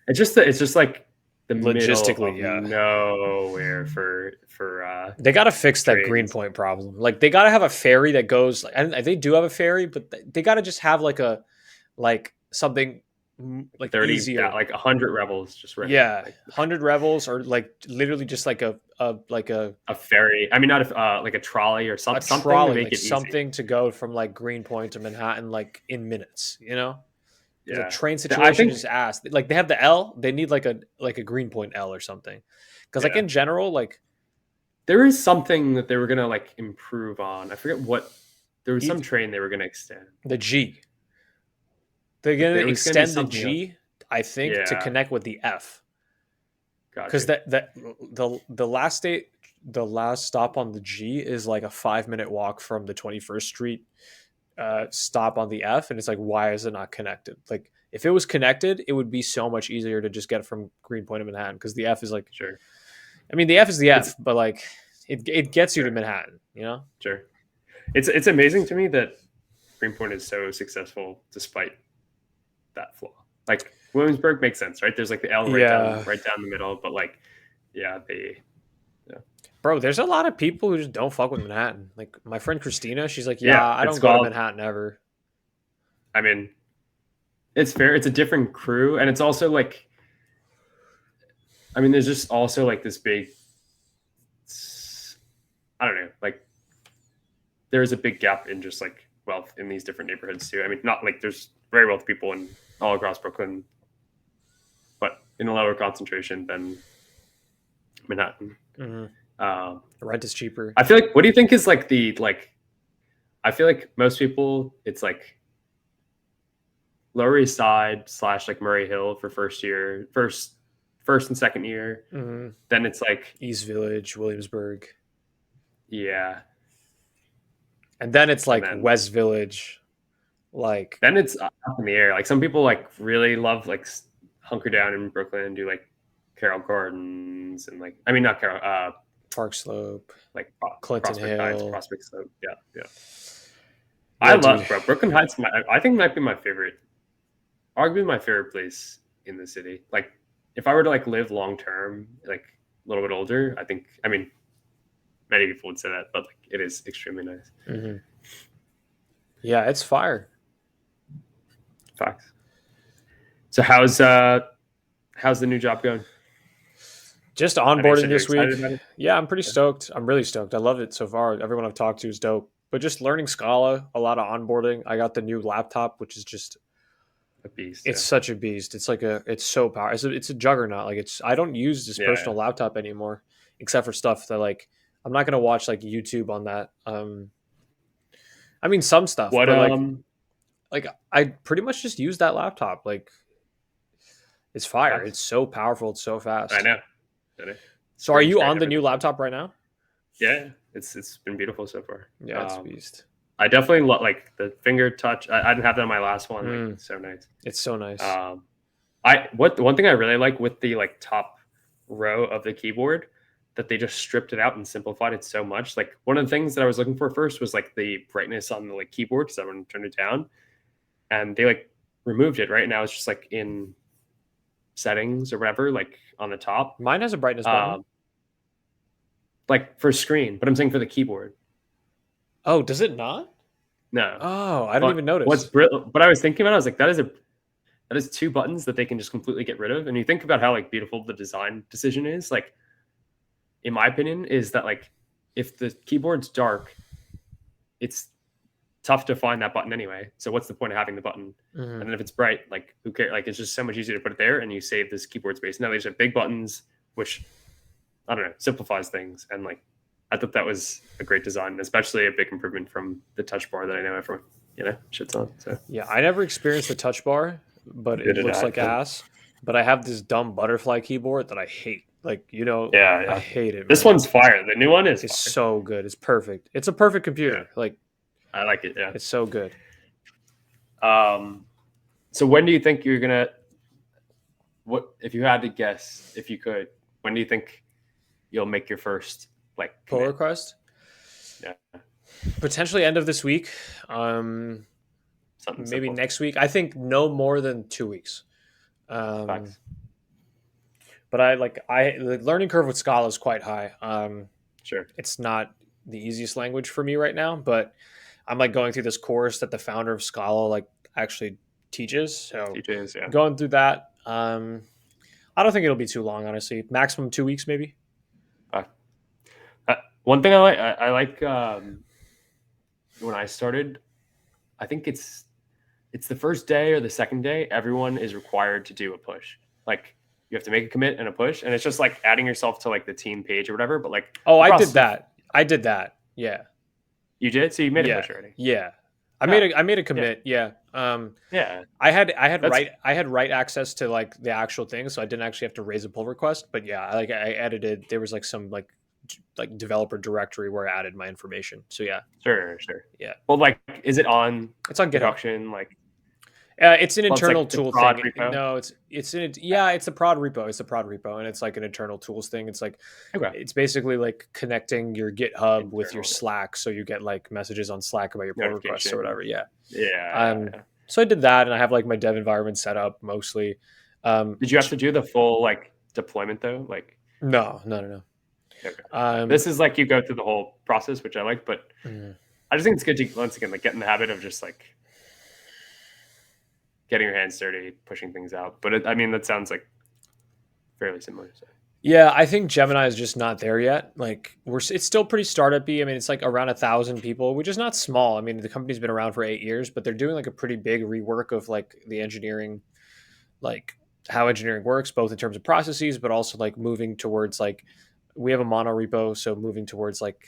it's just like the middle logistically, of yeah, nowhere for they got to fix that trains. Greenpoint problem. Like, they got to have a ferry that goes. And they do have a ferry, but they got to just have like something like 30 easier. like 100 rebels just ready Yeah, like 100 rebels, or like literally just like a ferry. I mean, not like a trolley or a something to trolley, make like it easy. something to go from like Greenpoint to Manhattan, like in minutes, because the Yeah, train I situation think is ass. Like, they have the L, they need like a Greenpoint L or something. Because like yeah. in general, like There is something that they were gonna like improve on. I forget what. There was some e- train they were gonna extend, the G, they're but gonna there was gonna be extend the something else. G, I think, to Yeah, connect with the F. got Because you. the last stop on the G is like a 5 minute walk from the 21st Street stop on the F, and it's like, why is it not connected? Like, if it was connected, it would be so much easier to just get from Greenpoint to Manhattan, because the F is like, Sure, I mean, the F is the it's F, but like, it gets you to sure, Manhattan. sure. It's amazing to me that Greenpoint is so successful despite that flaw. Like Williamsburg makes sense, right? There's like the L Yeah, right down the middle, but like, yeah, they, yeah, bro. There's a lot of people who just don't fuck with Manhattan. Like my friend Christina, she's like, yeah, yeah. I It's don't go to called. Manhattan ever. I mean, it's fair. It's a different crew, and it's also like, I mean, there's just also like this big. I don't know, like there is a big gap in just like wealth in these different neighborhoods too. I mean, not like there's very wealthy people in all across Brooklyn, but in a lower concentration than Manhattan. Mm-hmm. Um, Rent is cheaper. I feel like, what do you think is like the like? I feel like most people, it's like Lower East Side / like Murray Hill for first and second year. Mm-hmm. Then it's like, East Village, Williamsburg, yeah, and then it's and like West Village, like then it's up in the air. Like some people like really love like hunker down in Brooklyn and do like Carroll Gardens and like, I mean, not Carroll, Park Slope, like Clinton Prospect Heights, Hill. Prospect Slope. Yeah, yeah. I Yeah, love, dude. bro. Brooklyn Heights. I think might be my favorite, arguably my favorite place in the city. Like if I were to like live long term, like a little bit older, I think. I mean, many people would say that, but like it is extremely nice. Mm-hmm. Yeah, it's fire. Facts. So how's the new job going? Just I know you onboarding said you're this week. excited about it. Yeah, I'm pretty stoked. I'm really stoked. I love it so far. Everyone I've talked to is dope. But just learning Scala, a lot of onboarding. I got the new laptop, which is just, A beast. it's Yeah. such a beast. It's so powerful. It's a juggernaut. Like, I don't use this Yeah. personal laptop anymore, except for stuff that like, I'm not gonna watch like YouTube on that. I mean, some stuff, What but like I pretty much just use that laptop. Like, it's fire. Facts. It's so powerful. It's so I fast. know. I know. So are Screen's you great. on the new Everything. laptop right now? Yeah, it's been beautiful so far. Yeah, it's a beast. I definitely like the finger touch. I didn't have that on my last one. Like it's so nice. It's so nice. The one thing I really like with the like top row of the keyboard that they just stripped it out and simplified it so much. Like one of the things that I was looking for first was like the brightness on the like keyboard because I want to turn it down, and they like removed it. Right now it's just like in settings or whatever, like on the top, Mine has a brightness button. like for screen. But I'm saying for the keyboard. Oh, does it not? No. Oh, I didn't But even notice. what I was thinking about, I was like, that is two buttons that they can just completely get rid of. And you think about how like beautiful the design decision is. Like, in my opinion, is that like if the keyboard's dark, it's tough to find that button anyway. So what's the point of having the button? And then if it's bright, like who cares? Like it's just so much easier to put it there, and you save this keyboard space. Now they just have big buttons, which I don't know, simplifies things. And like I thought that was a great design, especially a big improvement from the touch bar that I know everyone shits on. So Yeah, I never experienced the touch bar, but it looks like ass. But I have this dumb butterfly keyboard that I hate. Like, I hate it. This one's fire. The new one is so good. It's perfect. It's a perfect computer. Yeah. Like, I like it. Yeah, it's so good. So when do you think you're gonna? What if you had to guess? If you could, when do you think you'll make your first like pull request? Yeah, potentially end of this week. Maybe simple. Next week. I think no more than 2 weeks. But the learning curve with Scala is quite high. Sure, it's not the easiest language for me right now, but I'm like going through this course that the founder of Scala like actually teaches. So going through that. I don't think it'll be too long, honestly. Maximum 2 weeks, maybe. One thing I like when I started, I think it's the first day or the second day, everyone is required to do a push. Like you have to make a commit and a push, and it's just like adding yourself to like the team page or whatever. But like, I did that. Yeah. You did? So you made a push already? Yeah. I made a commit. Yeah. I had write access to like the actual thing, so I didn't actually have to raise a pull request. But yeah, like I edited. There was like some like developer directory where I added my information. So yeah. Sure. Yeah. Well, like, is it on? It's on GitHub. Production, like. It's an internal tool thing. Repo? No, it's a prod repo. It's a prod repo, and it's like an internal tools thing. It's like it's basically like connecting your GitHub with your Slack, so you get like messages on Slack about your pull requests or whatever. Yeah. So I did that, and I have like my dev environment set up mostly. Did you have to do the full like deployment though? Like no. Okay. This is like you go through the whole process, which I like, but I just think it's good to once again like get in the habit of just like getting your hands dirty, pushing things out. But that sounds like fairly similar. So. Yeah, I think Gemini is just not there yet. Like it's still pretty startup-y. I mean, it's like around 1,000 people, which is not small. I mean, the company's been around for 8 years, but they're doing like a pretty big rework of like the engineering, like how engineering works, both in terms of processes, but also like moving towards like we have a mono repo, so moving towards like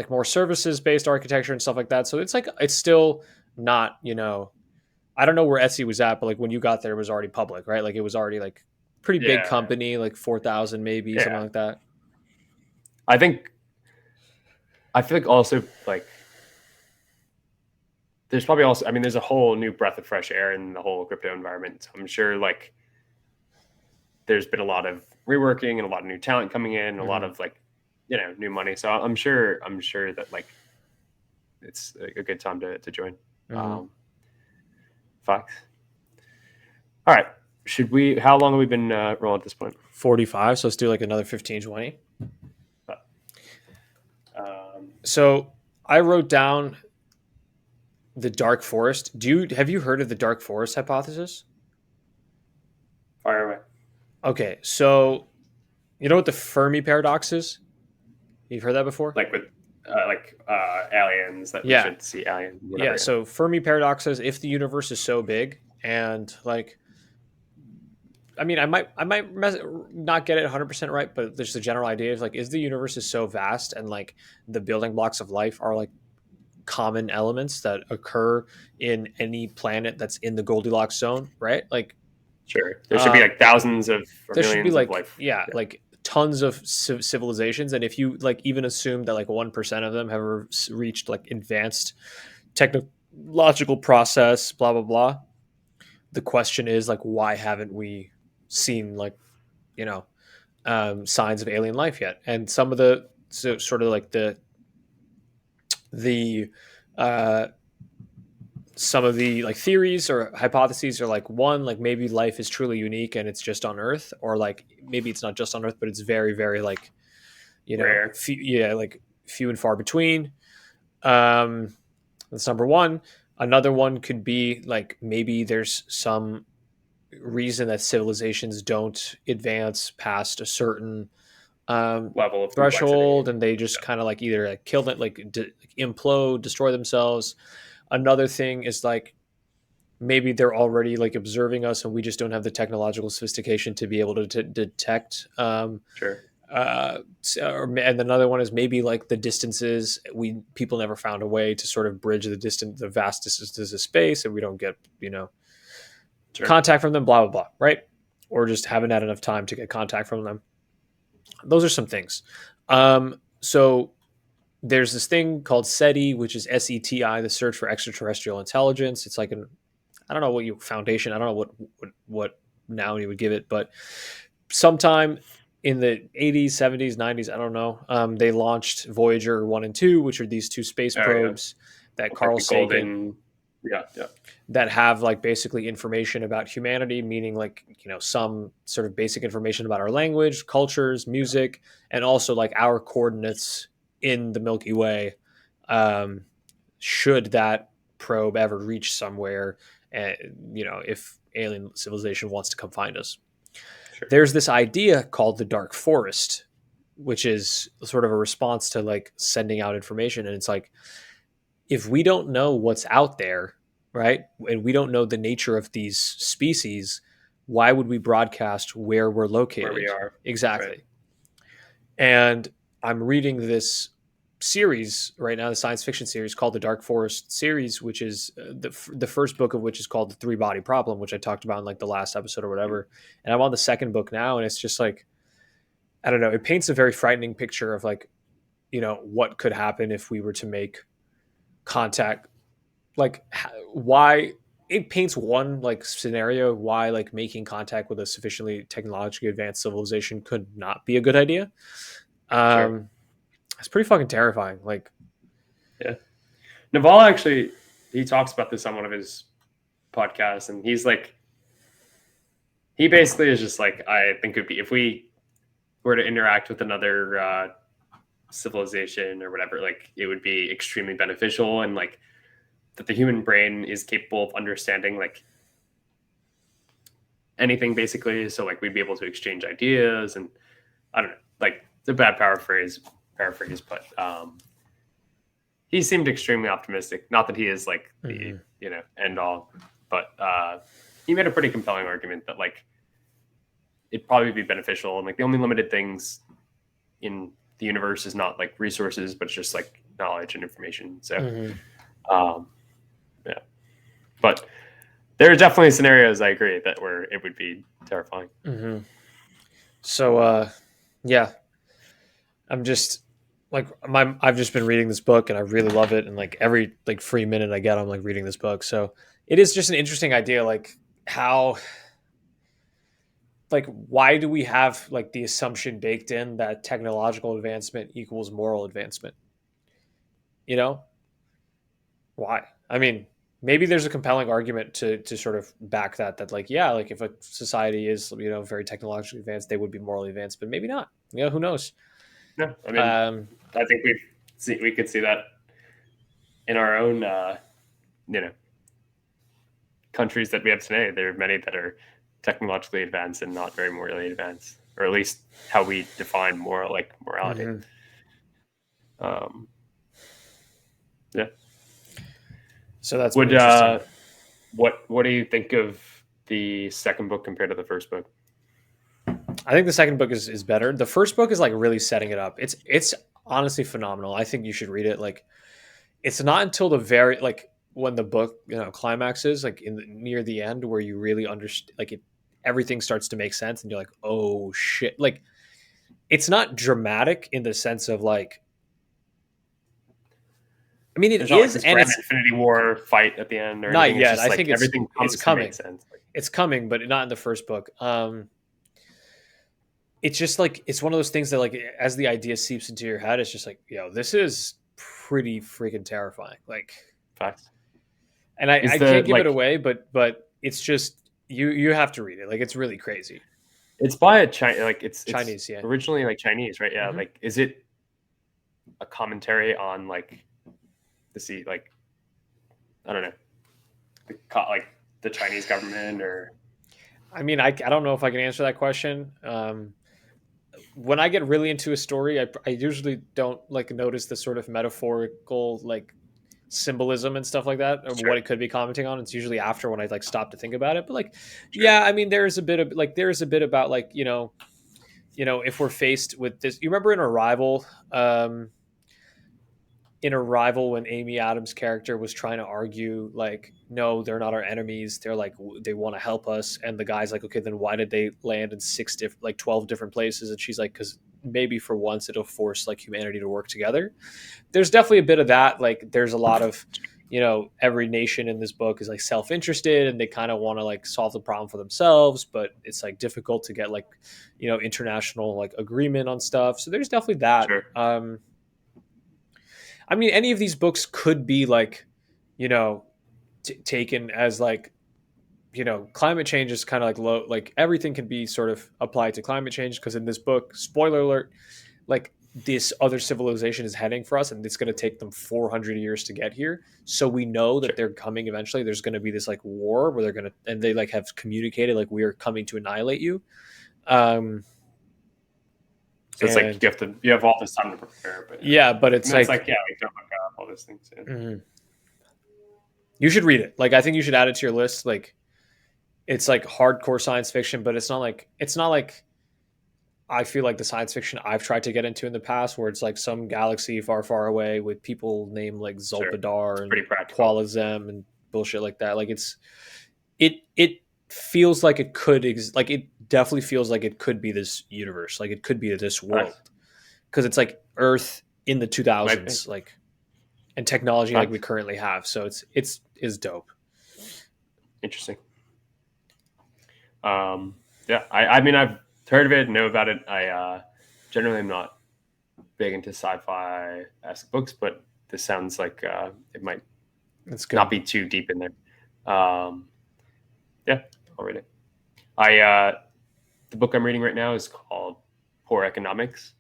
more services-based architecture and stuff like that. So it's still not, I don't know where Etsy was at, but like when you got there, it was already public, right? Like it was already like pretty big company, like 4,000 maybe, something like that. I feel like also like there's probably also, there's a whole new breath of fresh air in the whole crypto environment. So I'm sure like there's been a lot of reworking and a lot of new talent coming in, and a lot of like, new money. So I'm sure that like it's a good time to join. Fox. All right. How long have we been rolling at this point? 45. So let's do like another 15, 20. So I wrote down the dark forest. Have you heard of the dark forest hypothesis? Fire away. Okay. So you know what the Fermi paradox is? You've heard that before? Like with aliens that we should see aliens. Whatever. Yeah. So Fermi paradox says if the universe is so big and like, I might not get it 100% right, but there's the general idea of like, is the universe is so vast and like the building blocks of life are like common elements that occur in any planet that's in the Goldilocks zone, right? Like, sure, there should be like thousands of, there should be like life. Like tons of civilizations, and if you like even assume that like 1% of them have reached like advanced technological process, blah blah blah, the question is like, why haven't we seen like, you know, signs of alien life yet? And some of the sort of like the uh, some of the like theories or hypotheses are like, one, like maybe life is truly unique and it's just on Earth, or like maybe it's not just on Earth, but it's very very like, you know, Rare. yeah, like few and far between. That's number one. Another one could be like maybe there's some reason that civilizations don't advance past a certain um, Level of complexity. threshold, and they just kind of like either like kill it, like implode, destroy themselves. Another thing is like maybe they're already like observing us, and we just don't have the technological sophistication to be able to detect. Sure. And another one is maybe like the distances, we people never found a way to sort of bridge the vast distances of space, and we don't get, you know, Sure. contact from them, blah blah blah, right? Or just haven't had enough time to get contact from them. Those are some things. So there's this thing called SETI, which is SETI, the Search for Extraterrestrial Intelligence. It's like an, I don't know what you foundation, I don't know what now you would give it, but sometime in the 80s, 70s, 90s, I don't know. They launched Voyager 1 and 2, which are these two space Oh yeah. probes that Like Carl the Sagan, golden. Yeah. Yeah. that have like basically information about humanity, meaning like, you know, some sort of basic information about our language, cultures, music, and also like our coordinates in the Milky Way. Um, should that probe ever reach somewhere, and you know, if alien civilization wants to come find us, Sure. there's this idea called the dark forest, which is sort of a response to like sending out information. And it's like, if we don't know what's out there, right, and we don't know the nature of these species, why would we broadcast where we're Where we located? are. Right. Exactly. And I'm reading this series right now, the science fiction series called the Dark Forest series, which is the first book of which is called the Three Body Problem, which I talked about in like the last episode or whatever. And I'm on the second book now, and it's just like, I don't know, it paints a very frightening picture of like, you know, what could happen if we were to make contact, like why it paints one like scenario why like making contact with a sufficiently technologically advanced civilization could not be a good idea. Sure. It's pretty fucking terrifying. Like, Yeah. Naval actually, he talks about this on one of his podcasts, and he's like, he basically is just like, I think it would be if we were to interact with another civilization or whatever, like it would be extremely beneficial, and like that the human brain is capable of understanding like anything basically. So like we'd be able to exchange ideas, and I don't know, like it's a bad paraphrase, but he seemed extremely optimistic. Not that he is like the you know end all, but he made a pretty compelling argument that like it'd probably be beneficial, and like the only limited things in the universe is not like resources, but it's just like knowledge and information. So yeah, but there are definitely scenarios, I agree, that where it would be terrifying. So yeah, I'm just like I've just been reading this book and I really love it, and like every like free minute I get I'm like reading this book. So it is just an interesting idea, like how, like why do we have like the assumption baked in that technological advancement equals moral advancement? You know, why? I mean, maybe there's a compelling argument to sort of back that like, yeah, like if a society is, you know, very technologically advanced, they would be morally advanced, but maybe not. You know, who knows? No, I mean, Um, I think we could see that in our own you know countries that we have today. There are many that are technologically advanced and not very morally advanced, or at least how we define moral, like morality. Um, yeah. So that's Would been interesting. what do you think of the second book compared to the first book? I think the second book is better. The first book is like really setting it up. It's honestly phenomenal. I think you should read it. Like, it's not until the very like when the book, you know, climaxes like near the end where you really understand, like it, everything starts to make sense and you're like, oh shit, like it's not dramatic in the sense of like, I mean, it There's not like is, this and grand it's Infinity War fight at the end or not anything. It's yet. just I like think everything it's comes to make coming. sense. Like, It's coming, but not in the first book. It's just like it's one of those things that like as the idea seeps into your head, it's just like, this is pretty freaking terrifying. Like, facts. and Is I the can't give it like away, but it's just you have to read it. Like it's really crazy. it's by a China like it's Chinese, yeah. originally like Chinese, right? Yeah. Hmm. Like, is it a commentary on like the sea like I don't know like the Chinese government or I mean, I don't know if I can answer that question. When I get really into a story, I usually don't like notice the sort of metaphorical like symbolism and stuff like that, or what sure it could be commenting on. It's usually after when I like stop to think about it. But like, sure yeah, I mean, there's a bit about like if we're faced with this. You remember um, in Arrival when Amy Adams' character was trying to argue like, no, they're not our enemies. They're like they want to help us, and the guy's like, okay, then why did they land in 12 different places? And she's like, because maybe for once it'll force like humanity to work together. There's definitely a bit of that. Like, there's a lot of every nation in this book is like self-interested and they kind of want to like solve the problem for themselves, but it's like difficult to get like international like agreement on stuff. So there's definitely that. sure I mean, any of these books could be like, you know, taken as like, climate change is kind of like low, like everything can be sort of applied to climate change because in this book, spoiler alert, like this other civilization is heading for us and it's going to take them 400 years to get here. So we know that sure. they're coming eventually. There's going to be this like war where they're going to, and they like have communicated like we are coming to annihilate you. Um, So it's like and you have all this time to prepare, but yeah, but and it's that's like, like yeah, like don't look up all those things. Yeah. mhm. You should read it. Like, I think you should add it to your list. Like, it's like hardcore science fiction, but it's not like I feel like the science fiction I've tried to get into in the past, where it's like some galaxy far, far away with people named like Sure, Zolpidar it's and pretty practical. Qualizem and bullshit like that. Like it feels like like it definitely feels like it could be this universe, like it could be this world Nice, because it's like Earth in the might be 2000s, like and technology like we nice, currently have. So it's is dope. interesting. Yeah, I mean I've heard of it, know about it. I generally am not big into sci-fi esque books, but this sounds like it might It's not good. be too deep in there. Yeah, I'll read it. I the book I'm reading right now is called Poor Economics,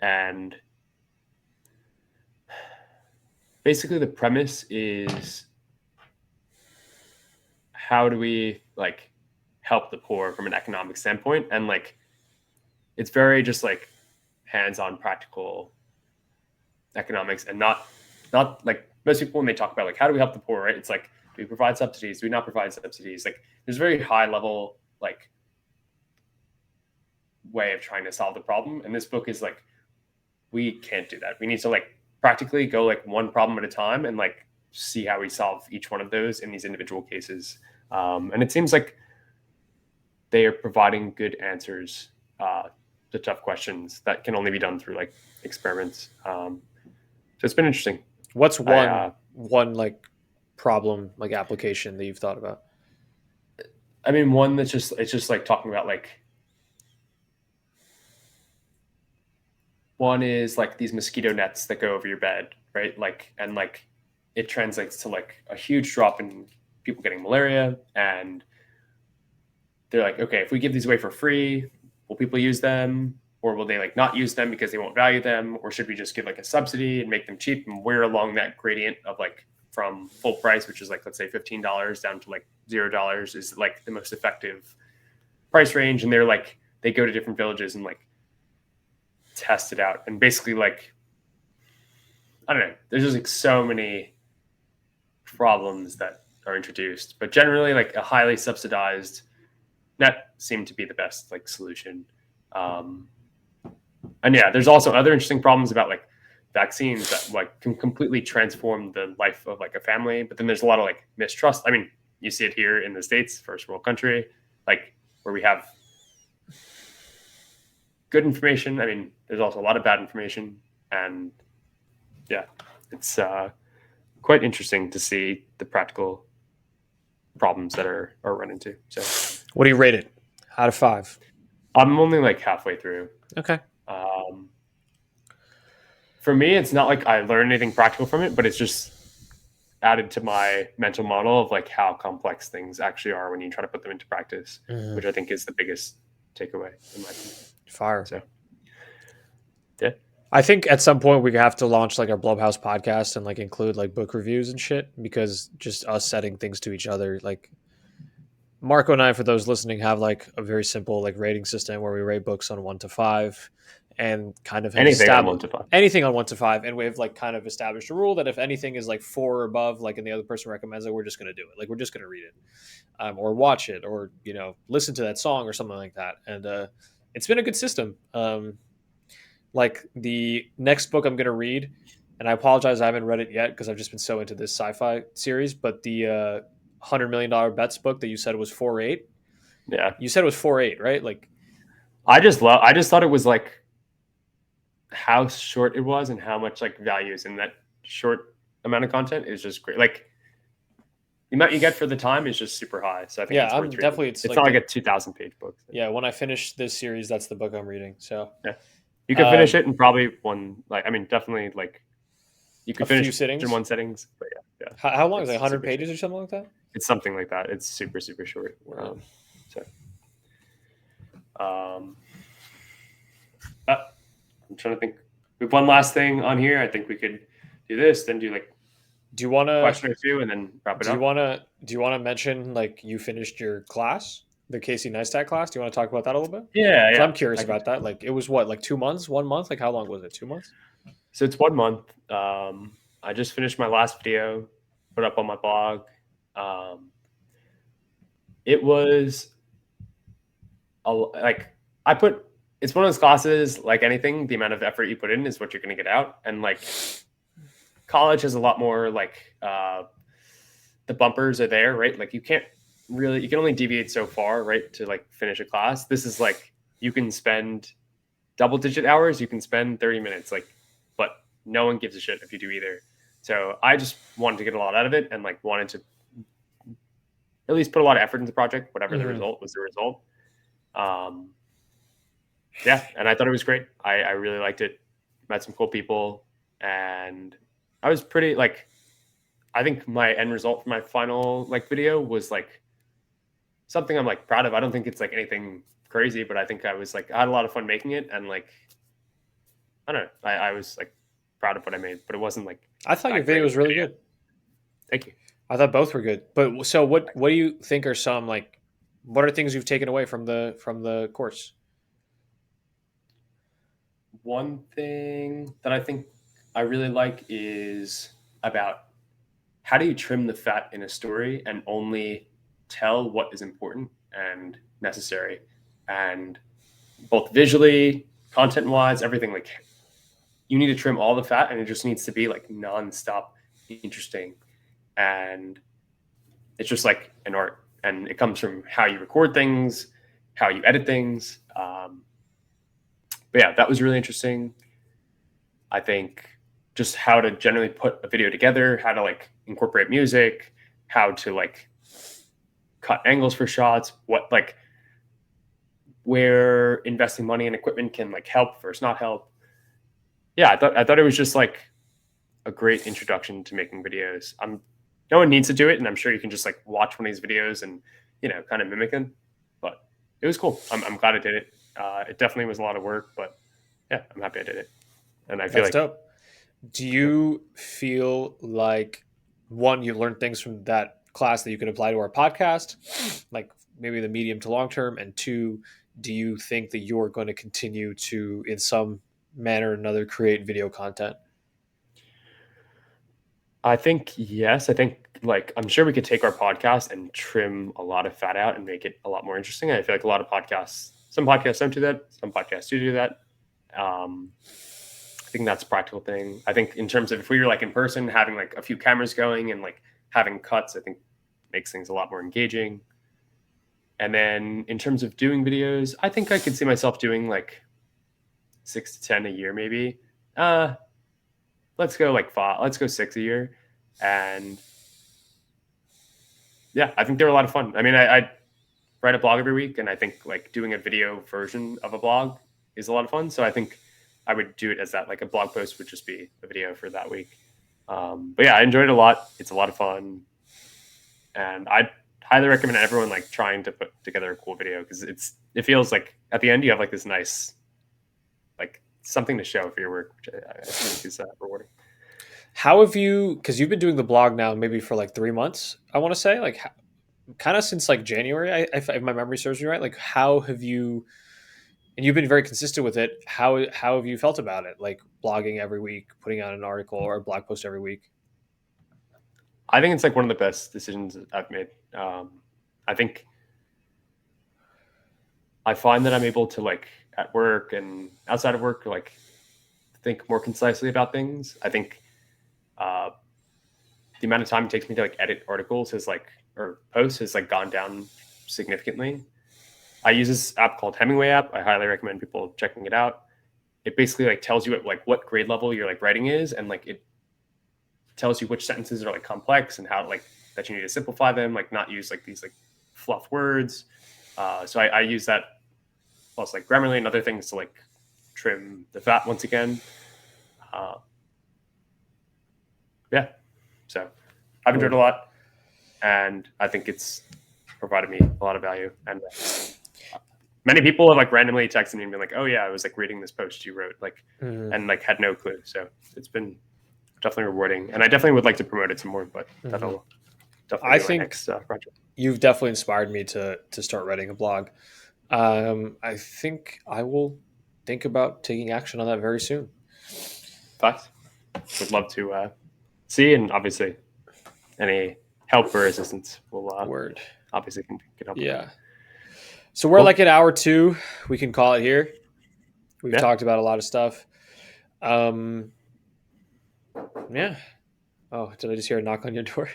and basically the premise is how do we like help the poor from an economic standpoint, and like it's very just like hands-on practical economics and not like most people when they talk about like how do we help the poor, right? It's like do we provide subsidies, do we not provide subsidies? Like there's very high level like way of trying to solve the problem, and this book is like we can't do that. We need to like practically go like one problem at a time and like see how we solve each one of those in these individual cases. And it seems like they are providing good answers to tough questions that can only be done through like experiments. So it's been interesting. What's I one like problem like application that you've thought about? I mean one that's just it's just like talking about like one is like these mosquito nets that go over your bed, right? Like and like it translates to like a huge drop in people getting malaria, and they're like, okay, if we give these away for free, will people use them? Or will they like not use them because they won't value them? Or should we just give like a subsidy and make them cheap? And where along that gradient of like from full price, which is like, let's say $15 down to like $0 is like the most effective price range. And they're like, they go to different villages and like test it out. And basically like, I don't know, there's just like so many problems that are introduced, but generally like a highly subsidized net seemed to be the best like solution. Um, and yeah, there's also other interesting problems about like vaccines that like can completely transform the life of like a family. But then there's a lot of like mistrust. I mean, you see it here in the States, first world country, like where we have good information. I mean, there's also a lot of bad information, and yeah, it's quite interesting to see the practical problems that are run into. So, What do you rate it out of 5? I'm only like halfway through. Okay. Um, for me, it's not like I learned anything practical from it, but it's just added to my mental model of like how complex things actually are when you try to put them into practice, which I think is the biggest takeaway in my opinion. Fire. So, yeah. I think at some point we have to launch like our Blumhouse podcast and like include like book reviews and shit, because just us setting things to each other, like Marco and I, for those listening, have like a very simple like rating system where we rate books on 1 to 5, and kind of have Anything on established 1 to 5. anything on 1 to 5, and we've like kind of established a rule that if anything is like 4 or above, like and the other person recommends it, we're just going to do it. Like we're just going to read it, or watch it, or listen to that song or something like that. And it's been a good system. Like the next book I'm going to read, and I apologize I haven't read it yet because I've just been so into this sci-fi series, but the $100 million bets book that you said was 4.8. Yeah. You said it was 4.8, right? Like I just thought it was like how short it was and how much like value is in that short amount of content is just great. Like the amount you get for the time is just super high. So I think it's I'm worth reading. definitely It's not like a 2,000 page book. Yeah, when I finish this series, that's the book I'm reading. So yeah, you could finish it in probably definitely like you could a few finish sittings in one sittings. But yeah. How long is it? 100 pages or something like that? It's something like that. It's super short. I'm trying to think. We have one last thing on here. I think we could do this, then do like. Do you want to question or two and then wrap it up? Do you want to mention like you finished your class, the Casey Neistat class? Do you want to talk about that a little bit? Yeah. I'm curious about that. Like it was what, like 2 months, 1 month? Like how long was it? 2 months? So it's 1 month. I just finished my last video, put up on my blog. It was it's one of those classes, like anything, the amount of effort you put in is what you're going to get out. And like college has a lot more like the bumpers are there, right? Like you can only deviate so far, right, to like finish a class. This is like you can spend double-digit hours, you can spend 30 minutes, like, but no one gives a shit if you do either. So I just wanted to get a lot out of it and like wanted to at least put a lot of effort into the project, whatever the result was the result. Yeah, and I thought it was great. I really liked it. Met some cool people, and I was pretty like, I think my end result for my final like video was like something I'm like proud of. I don't think it's like anything crazy, but I think I had a lot of fun making it, and like, I don't know, I was like proud of what I made, but it wasn't like. I thought your video was really good. Thank you. I thought both were good. But so what do you think are some like, what are things you've taken away from the course? One thing that I think I really like is about how do you trim the fat in a story and only tell what is important and necessary, and both visually, content wise, everything. Like you need to trim all the fat and it just needs to be like nonstop interesting. And it's just like an art, and it comes from how you record things, how you edit things. But yeah, that was really interesting. I think just how to generally put a video together, how to like incorporate music, how to like cut angles for shots, what like where investing money in equipment can like help versus not help. Yeah, I thought it was just like a great introduction to making videos. No one needs to do it, and I'm sure you can just like watch one of these videos and kind of mimic them. But it was cool. I'm glad I did it. It definitely was a lot of work, but yeah, I'm happy I did it. And I feel That's dope. Do you feel like, one, you learned things from that class that you can apply to our podcast, like maybe the medium to long term, and two, do you think that you're going to continue to, in some manner or another, create video content? I think yes. I think like I'm sure we could take our podcast and trim a lot of fat out and make it a lot more interesting. I feel like a lot of podcasts, some podcasts don't do that, some podcasts do that. I think that's a practical thing. I think in terms of if we were like in person, having like a few cameras going and like having cuts, I think makes things a lot more engaging. And then in terms of doing videos, I think I could see myself doing like 6 to 10 a year, maybe. Uh, let's go like 5. Let's go 6 a year, and yeah, I think they're a lot of fun. I mean, I write a blog every week, and I think like doing a video version of a blog is a lot of fun. So I think I would do it as that. Like a blog post would just be a video for that week. But yeah, I enjoyed it a lot. It's a lot of fun, and I highly recommend everyone like trying to put together a cool video, because it feels like at the end you have like this nice like something to show for your work, which I think is rewarding. How have you? Because you've been doing the blog now, maybe for like 3 months. I want to say, like, kind of since like January. If my memory serves me right. Like, how have you? And you've been very consistent with it. How have you felt about it? Like blogging every week, putting out an article or a blog post every week. I think it's like one of the best decisions I've made. I think I find that I'm able to like at work and outside of work, like think more concisely about things. I think uh, the amount of time it takes me to like edit articles has like or posts has like gone down significantly. I use this app called Hemingway app. I highly recommend people checking it out. It basically like tells you what grade level your like writing is, and like it tells you which sentences are like complex and how like that you need to simplify them, like not use like these like fluff words. So I use that plus like Grammarly and other things to like trim the fat once again. Yeah, so I've enjoyed it a lot, and I think it's provided me a lot of value. And many people have like randomly texted me and been like, "Oh yeah, I was like reading this post you wrote," like, and like had no clue. So it's been definitely rewarding, and I definitely would like to promote it some more. But that'll definitely be my next project. You've definitely inspired me to start writing a blog. I think I will think about taking action on that very soon. Facts. Would love to see, and obviously any help or assistance will obviously can help. Yeah. So we're like at hour 2. We can call it here. We've talked about a lot of stuff. Yeah. Oh, did I just hear a knock on your door?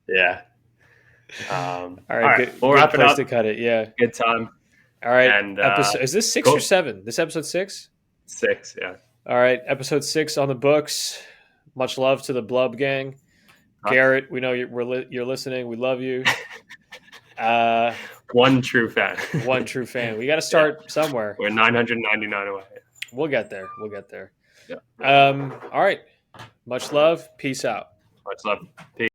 Yeah. All right. Good, we'll wrap it up. To cut it. Yeah. Good time. All right. And is this 6 or 7? This episode 6? 6. Yeah. All right. Episode 6 on the books. Much love to the Blub Gang. Garrett, we know you're listening. We love you. One true fan. One true fan. We got to start somewhere. We're 999 away. We'll get there. Yeah. All right. Much love. Peace out. Much love. Peace.